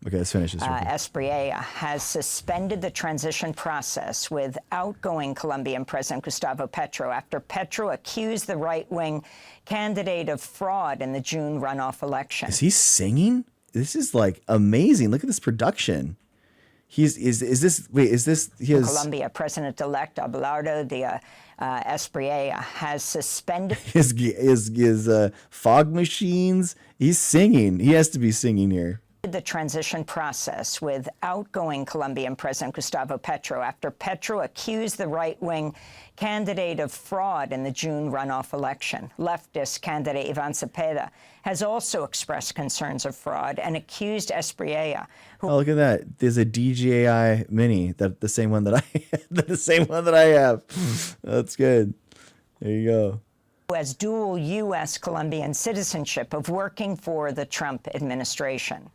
Okay, let's finish this. Espriella has suspended the transition process with outgoing Colombian President Gustavo Petro after Petro accused the right-wing candidate of fraud in the June runoff election. Is he singing? This is like amazing. Look at this production. Colombia President-elect Abelardo de Espriella has suspended his fog machines. He's singing. He has to be singing here. The transition process with outgoing Colombian President Gustavo Petro after Petro accused the right-wing candidate of fraud in the June runoff election. Leftist candidate Ivan Cepeda has also expressed concerns of fraud and accused Espriella. Oh, look at that! There's a DJI Mini, the same one that I have. That's good. There you go. Who has dual U.S. Colombian citizenship of working for the Trump administration.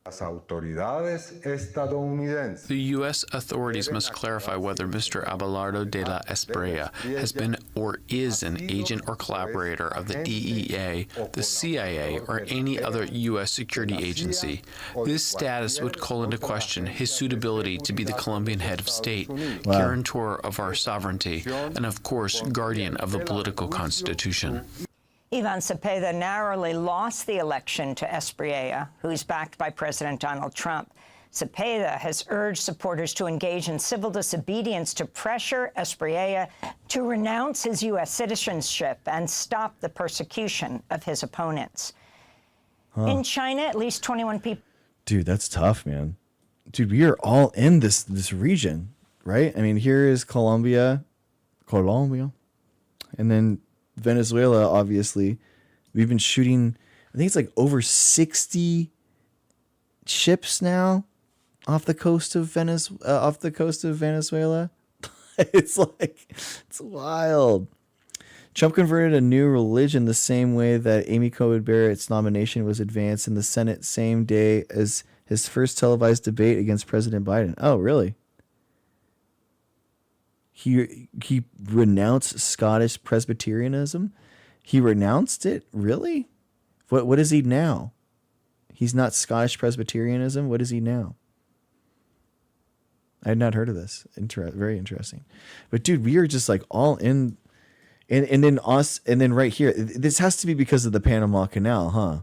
The U.S. authorities must clarify whether Mr. Abelardo de la Espriella has been or is an agent or collaborator of the DEA, the CIA, or any other U.S. security agency. This status would call into question his suitability to be the Colombian head of state, guarantor of our sovereignty, and of course, guardian of the political constitution. Ivan Cepeda narrowly lost the election to Espriella, who's backed by President Donald Trump. Cepeda has urged supporters to engage in civil disobedience to pressure Espriella to renounce his U.S. citizenship and stop the persecution of his opponents. In China, at least 21 people... Dude, that's tough, man. Dude, we are all in this region, right? I mean, here is Colombia, and then Venezuela, obviously. We've been shooting, I think it's like over 60 ships now off the coast of Venezuela. It's wild. Trump converted a new religion the same way that Amy Coney Barrett's nomination was advanced in the Senate same day as his first televised debate against President Biden. Oh, really? He renounced Scottish Presbyterianism. He renounced it? Really? What is he now? He's not Scottish Presbyterianism. What is he now? I had not heard of this. Very interesting. But dude, we are just like all in, and then us, and then right here. This has to be because of the Panama Canal, huh?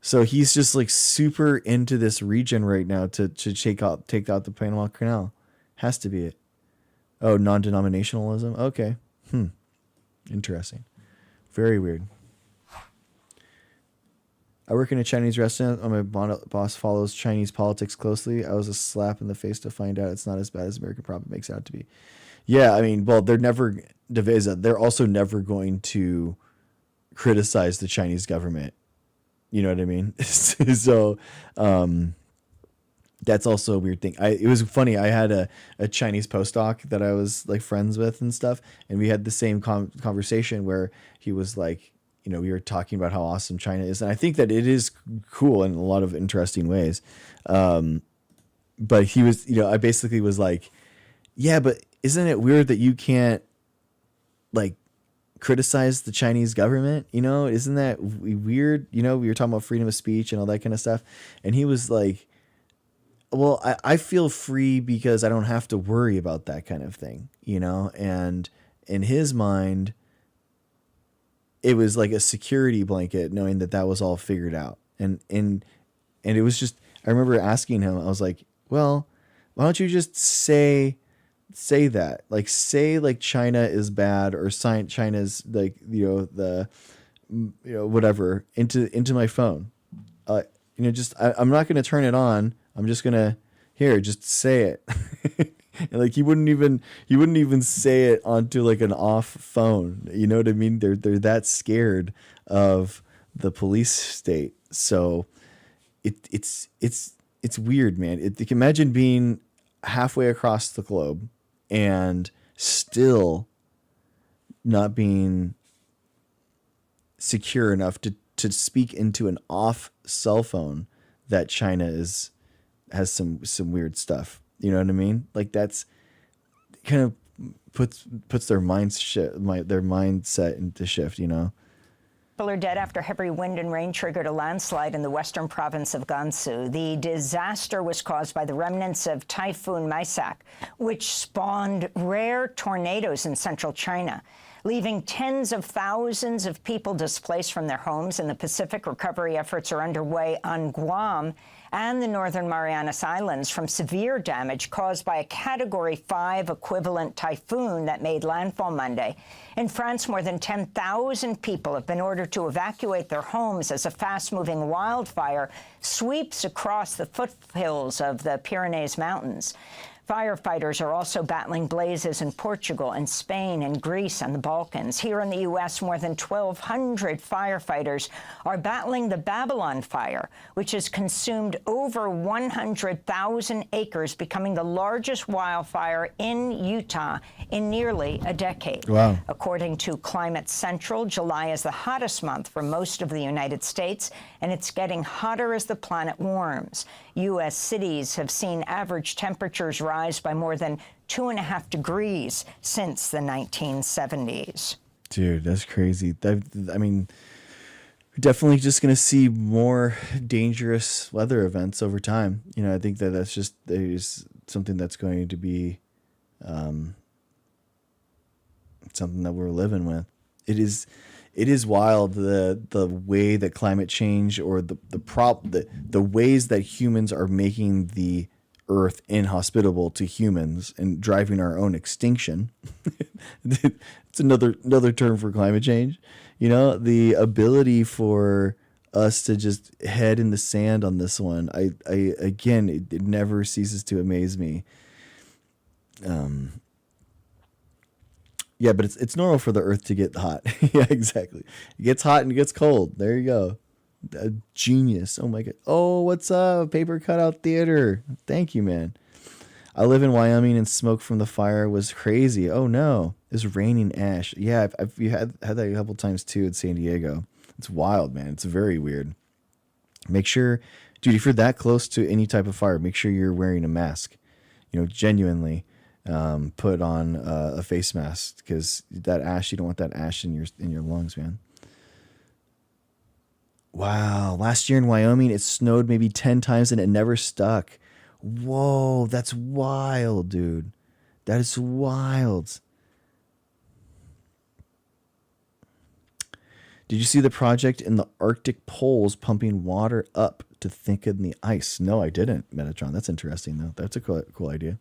So he's just like super into this region right now to take out the Panama Canal. Has to be it. Oh, non-denominationalism? Okay. Interesting. Very weird. I work in a Chinese restaurant. My boss follows Chinese politics closely. I was a slap in the face to find out it's not as bad as American propaganda makes it out to be. Yeah, I mean, well, they're also never going to criticize the Chinese government. You know what I mean? So, That's also a weird thing. It was funny. I had a Chinese postdoc that I was like friends with and stuff, and we had the same conversation where he was like, you know, we were talking about how awesome China is, and I think that it is cool in a lot of interesting ways. But he was, you know, I basically was like, yeah, but isn't it weird that you can't like criticize the Chinese government? You know, isn't that weird? You know, we were talking about freedom of speech and all that kind of stuff. And he was like, well, I feel free because I don't have to worry about that kind of thing, you know? And in his mind, it was like a security blanket knowing that that was all figured out. And it was just, I remember asking him, I was like, well, why don't you just say that, like, say like China is bad or China's like, you know, the, you know, whatever into my phone. You know, just, I'm not going to turn it on. I'm just going to just say it. And like, he wouldn't even say it onto like an off phone. You know what I mean? They're that scared of the police state. So it's weird, man. Imagine being halfway across the globe and still not being secure enough to speak into an off cell phone that China has some weird stuff. You know what I mean? Like, that's kind of puts their mindset into shift, you know? People are dead after heavy wind and rain triggered a landslide in the western province of Gansu. The disaster was caused by the remnants of Typhoon Maisak, which spawned rare tornadoes in central China, leaving tens of thousands of people displaced from their homes. In the Pacific, recovery efforts are underway on Guam and the Northern Marianas Islands from severe damage caused by a Category 5 equivalent typhoon that made landfall Monday. In France, more than 10,000 people have been ordered to evacuate their homes as a fast-moving wildfire sweeps across the foothills of the Pyrenees Mountains. Firefighters are also battling blazes in Portugal and Spain and Greece and the Balkans. Here in the U.S., more than 1,200 firefighters are battling the Babylon fire, which has consumed over 100,000 acres, becoming the largest wildfire in Utah in nearly a decade. Wow. According to Climate Central, July is the hottest month for most of the United States, and it's getting hotter as the planet warms. U.S. cities have seen average temperatures rise by more than 2.5 degrees since the 1970s. Dude, that's crazy. I mean, we're definitely just going to see more dangerous weather events over time. You know, I think there's something that's going to be something that we're living with. It is wild the way that climate change or the ways that humans are making the earth inhospitable to humans and driving our own extinction. It's another term for climate change. You know, the ability for us to just head in the sand on this one. Again, it never ceases to amaze me. Yeah, but it's normal for the earth to get hot. Yeah, exactly. It gets hot and it gets cold. There you go. A genius. Oh my God. Oh, what's up? Paper cutout theater. Thank you, man. I live in Wyoming and smoke from the fire was crazy. Oh no. It's raining ash. Yeah, I've had that a couple times too in San Diego. It's wild, man. It's very weird. Make sure, dude, if you're that close to any type of fire, make sure you're wearing a mask. You know, genuinely. Put on a face mask, because that ash, you don't want that ash in your lungs, man. Wow. Last year in Wyoming, it snowed maybe 10 times and it never stuck. Whoa. That's wild, dude. That is wild. Did you see the project in the Arctic poles pumping water up to thicken the ice? No, I didn't, Metatron. That's interesting, though. That's a cool idea.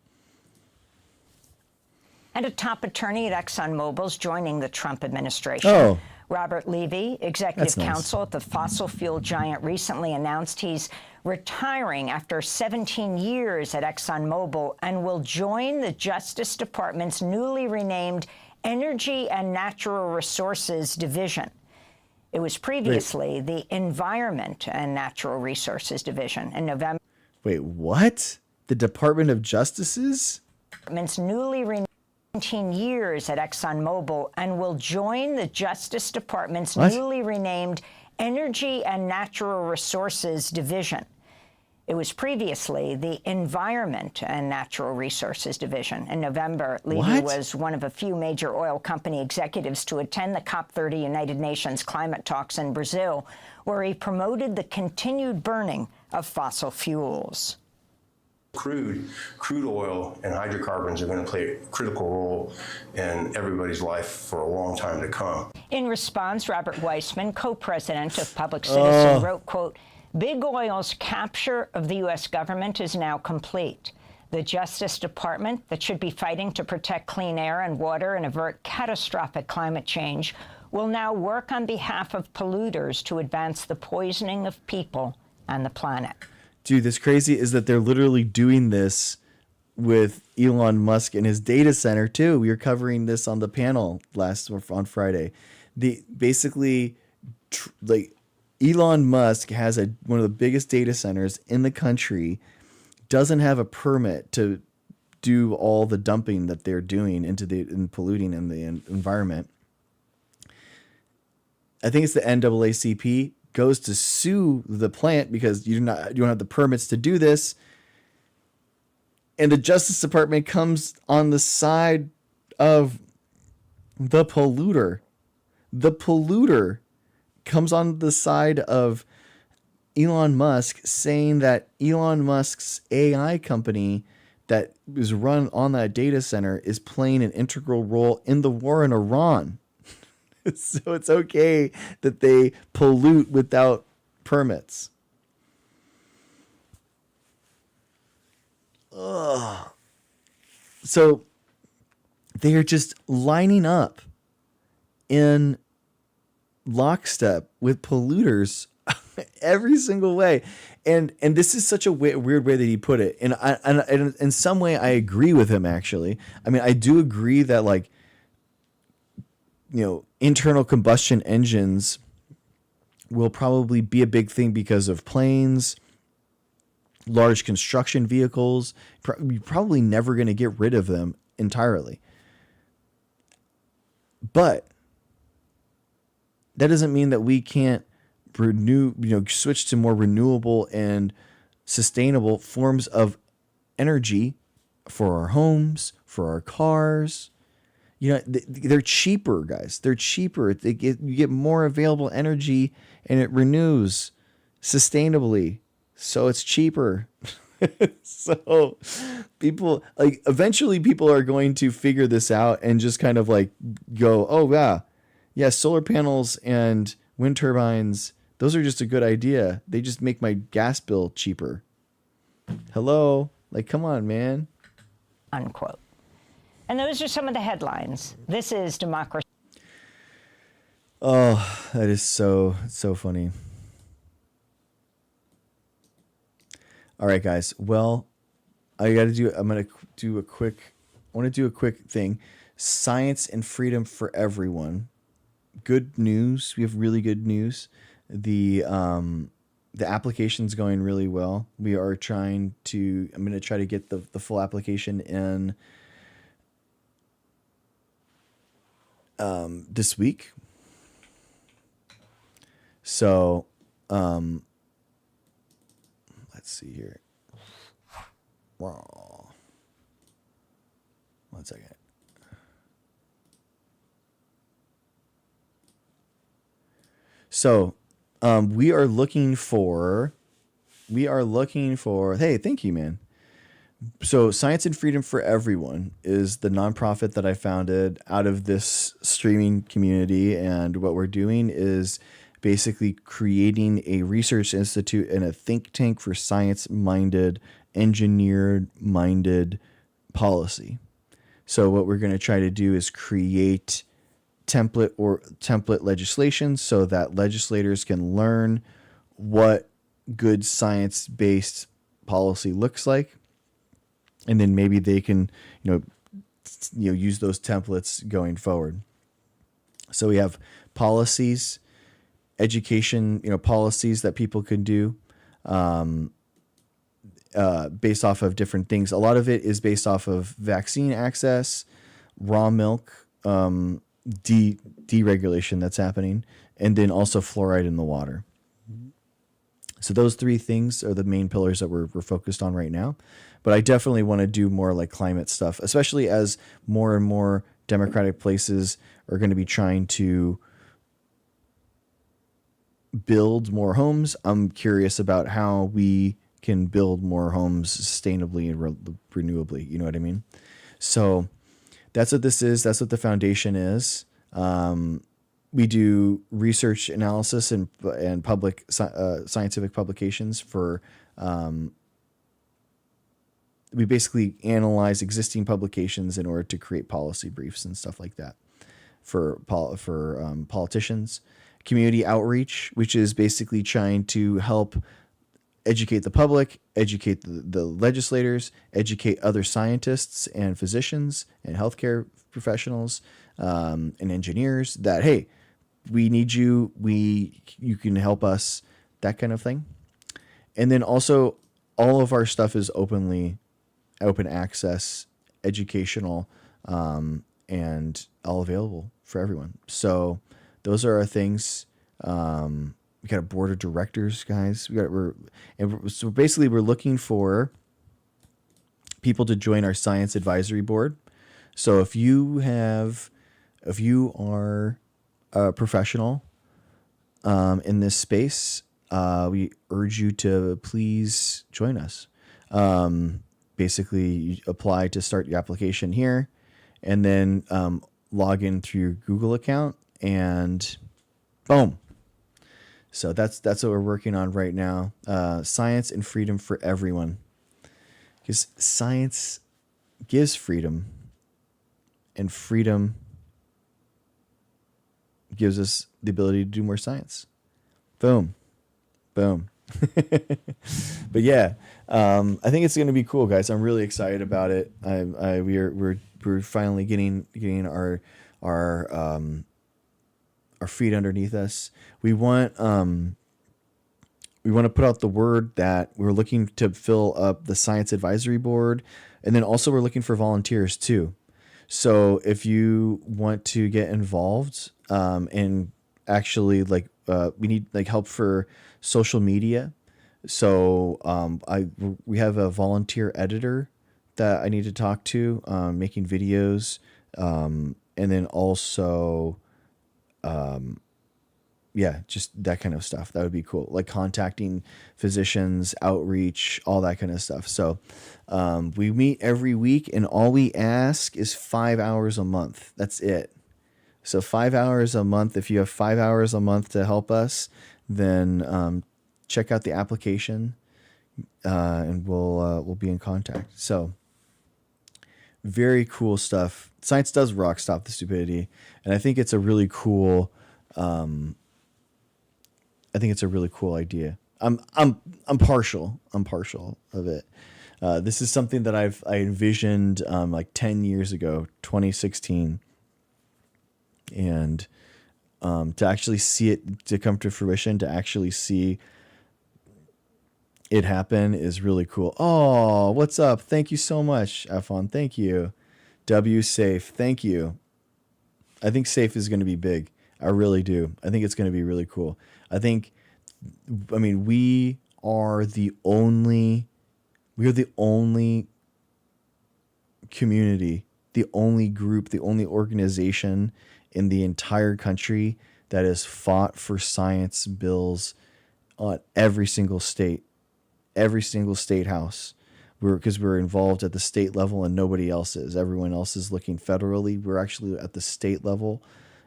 And a top attorney at ExxonMobil's joining the Trump administration. Oh. Robert Levy, executive counsel at the fossil fuel giant, recently announced he's retiring after 17 years at ExxonMobil and will join the Justice Department's newly renamed Energy and Natural Resources Division. It was previously the Environment and Natural Resources Division. In November. Wait, what? The Department of Justices? Newly renewed 19 years at ExxonMobil and will join the Justice Department's newly renamed Energy and Natural Resources Division. It was previously the Environment and Natural Resources Division. In November, Levy was one of a few major oil company executives to attend the COP30 United Nations climate talks in Brazil, where he promoted the continued burning of fossil fuels. Crude oil and hydrocarbons are going to play a critical role in everybody's life for a long time to come. In response, Robert Weissman, co-president of Public Citizen, wrote, quote, "Big Oil's capture of the U.S. government is now complete. The Justice Department, that should be fighting to protect clean air and water and avert catastrophic climate change, will now work on behalf of polluters to advance the poisoning of people and the planet." Dude, this crazy is that they're literally doing this with Elon Musk and his data center too. We were covering this on the panel on Friday. Elon Musk has one of the biggest data centers in the country, doesn't have a permit to do all the dumping that they're doing and polluting in the environment. I think it's the NAACP goes to sue the plant because you don't have the permits to do this. And the Justice Department comes on the side of the polluter. The polluter comes on the side of Elon Musk, saying that Elon Musk's AI company that is run on that data center is playing an integral role in the war in Iran. So it's okay that they pollute without permits. Ugh. So they are just lining up in lockstep with polluters every single way. And this is such a weird way that he put it. And in some way, I agree with him, actually. I mean, I do agree that, like, internal combustion engines will probably be a big thing because of planes, large construction vehicles. You're probably never going to get rid of them entirely. But that doesn't mean that we can't switch to more renewable and sustainable forms of energy for our homes, for our cars. They're cheaper, guys. They're cheaper. You get more available energy, and it renews sustainably, so it's cheaper. So eventually people are going to figure this out and just kind of like go, oh yeah, solar panels and wind turbines, those are just a good idea. They just make my gas bill cheaper. Hello? Like, come on, man. Unquote. And those are some of the headlines. This is Democracy. Oh, that is so funny. All right, guys. Well, I want to do a quick thing. Science and freedom for everyone. Good news. We have really good news. The application's going really well. I'm going to try to get the full application in this week. So, let's see here. One second. So, we are looking for, hey, thank you, man. So Science and Freedom for Everyone is the nonprofit that I founded out of this streaming community. And what we're doing is basically creating a research institute and a think tank for science-minded, engineered-minded policy. So what we're going to try to do is create template legislation so that legislators can learn what good science-based policy looks like. And then maybe they can, use those templates going forward. So we have policies, education, policies that people can do. based off of different things. A lot of it is based off of vaccine access, raw milk, deregulation that's happening, and then also fluoride in the water. So those three things are the main pillars that we're focused on right now. But I definitely want to do more like climate stuff, especially as more and more democratic places are going to be trying to build more homes. I'm curious about how we can build more homes sustainably and renewably. You know what I mean? So that's what this is. That's what the foundation is. We do research analysis and public scientific publications for. We basically analyze existing publications in order to create policy briefs and stuff like that for politicians. Community outreach, which is basically trying to help educate the public, educate the legislators, educate other scientists and physicians and healthcare professionals and engineers that, hey, we need you, you can help us, that kind of thing. And then also all of our stuff is open access, educational, and all available for everyone. So those are our things. We got a board of directors, guys. So basically we're looking for people to join our science advisory board. So if you are a professional in this space, we urge you to please join us. Basically, you apply to start your application here, and then log in through your Google account, and boom. So that's what we're working on right now. Science and freedom for everyone, because science gives freedom, and freedom gives us the ability to do more science. Boom, boom. But yeah, I think it's going to be cool, guys. I'm really excited about it. We're finally getting our feet underneath us. We want to put out the word that we're looking to fill up the science advisory board, and then also we're looking for volunteers too. So if you want to get involved, and actually we need help for social media. So we have a volunteer editor that I need to talk to, making videos, and then also, just that kind of stuff. That would be cool. Like contacting physicians, outreach, all that kind of stuff. So we meet every week, and all we ask is 5 hours a month. That's it. So 5 hours a month. If you have 5 hours a month to help us, then check out the application, and we'll be in contact. So very cool stuff. Science does rock. Stop the stupidity, and I think it's a really cool. I think it's a really cool idea. I'm partial. I'm partial of it. This is something that I envisioned like 10 years ago, 2016. And to actually see it, to come to fruition, to actually see it happen is really cool. Oh, what's up? Thank you so much, Afon. Thank you. W Safe. Thank you. I think Safe is going to be big. I really do. I think it's going to be really cool. We are the only community, the only group, the only organization in the entire country that has fought for science bills on every single state house. Because we're involved at the state level and nobody else is. Everyone else is looking federally. We're actually at the state level,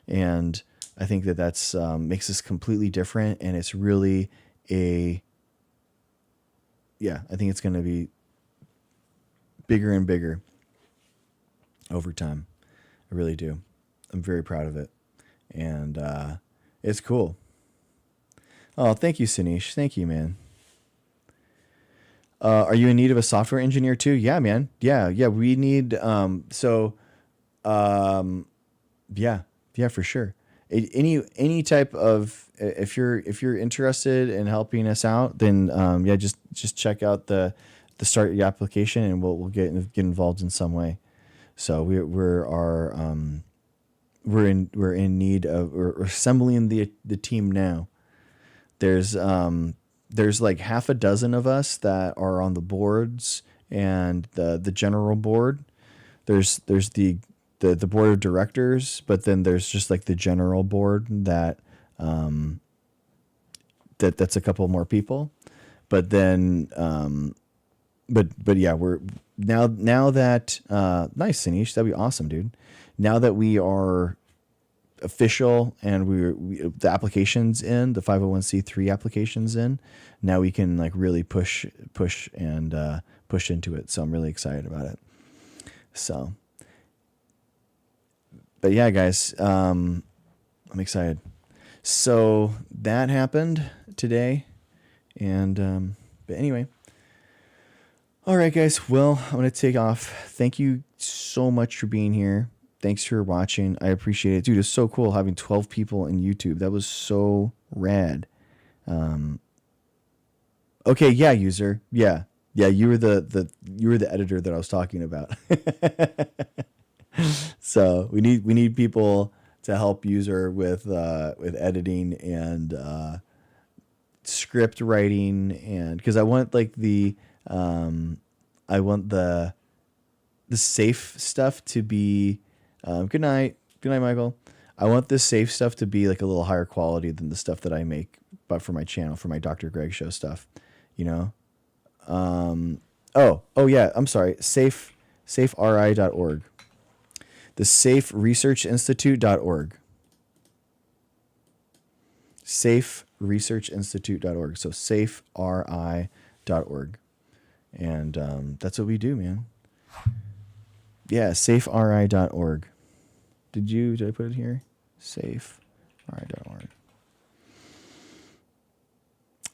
and I think that's makes us completely different. And it's really I think it's going to be bigger and bigger over time. I really do. I'm very proud of it, and it's cool. Oh, thank you, Sanish. Thank you, man. Are you in need of a software engineer too? Yeah, man. Yeah. We need. Yeah, for sure. Any type of, if you're interested in helping us out, then just check out the start your application, and we'll get involved in some way. So we're in need of, we're assembling the team now. There's like half a dozen of us that are on the boards and the general board. There's the board of directors, but then there's just like the general board that that's a couple more people. But then but yeah, we're now that nice, Sanish, that'd be awesome, dude. Now that we are official and the applications in, the 501c3 applications in, now we can like really push and push into it. So I'm really excited about it. So, but yeah, guys, I'm excited. So that happened today. And, but anyway, all right, guys. Well, I'm going to take off. Thank you so much for being here. Thanks for watching. I appreciate it. Dude, it's so cool having 12 people in YouTube. That was so rad. Okay. Yeah. User. Yeah. Yeah. You were the editor that I was talking about. So we need people to help user with editing and, script writing, and because I want like the safe stuff to be good night Michael. I want the safe stuff to be like a little higher quality than the stuff that I make, but for my channel, for my Dr. Greg show stuff, you know. Oh yeah, I'm sorry. saferi.org. The saferesearchinstitute.org. saferesearchinstitute.org. So saferi.org. And that's what we do, man. Yeah, saferi.org. Did I put it here? Saferi.org.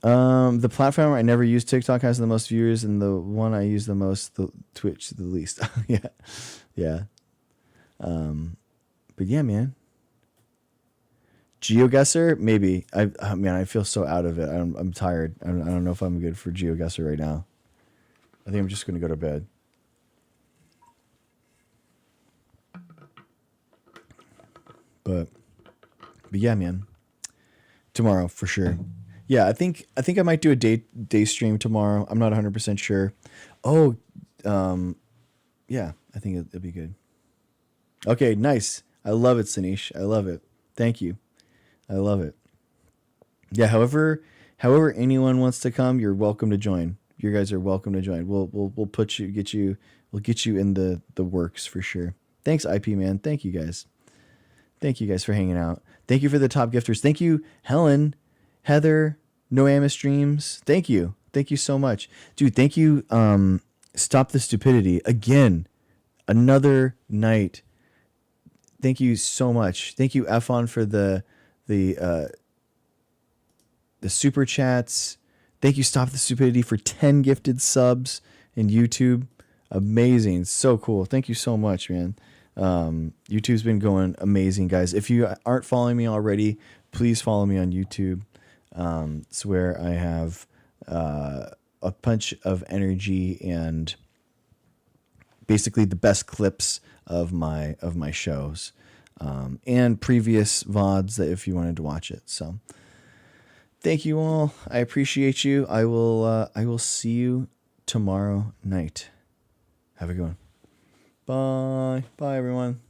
The platform I never use, TikTok, has the most viewers, and the one I use the most, the Twitch, the least. Yeah. But yeah, man. GeoGuessr, maybe. I feel so out of it. I'm tired. I don't know if I'm good for GeoGuessr right now. I think I'm just going to go to bed. But yeah, man. Tomorrow for sure. Yeah, I think I might do a day stream tomorrow. I'm not 100% sure. Oh, yeah, I think it'll be good. Okay, nice. I love it, Sanish. I love it. Thank you. I love it. Yeah, however anyone wants to come, you're welcome to join. You guys are welcome to join. We'll get you in the works for sure. Thanks, IP man. Thank you guys. Thank you guys for hanging out. Thank you for the top gifters. Thank you, Helen, Heather, Noamus Dreams. Thank you. Thank you so much. Dude, thank you. Stop the Stupidity. Again, another night. Thank you so much. Thank you, Efon, for the super chats. Thank you, Stop the Stupidity, for 10 gifted subs in YouTube. Amazing. So cool. Thank you so much, man. YouTube's been going amazing, guys. If you aren't following me already, please follow me on YouTube. It's where I have a bunch of energy and basically the best clips of my shows, and previous VODs that if you wanted to watch it. So thank you all. I appreciate you. I will see you tomorrow night. Have a good one. Bye. Bye, everyone.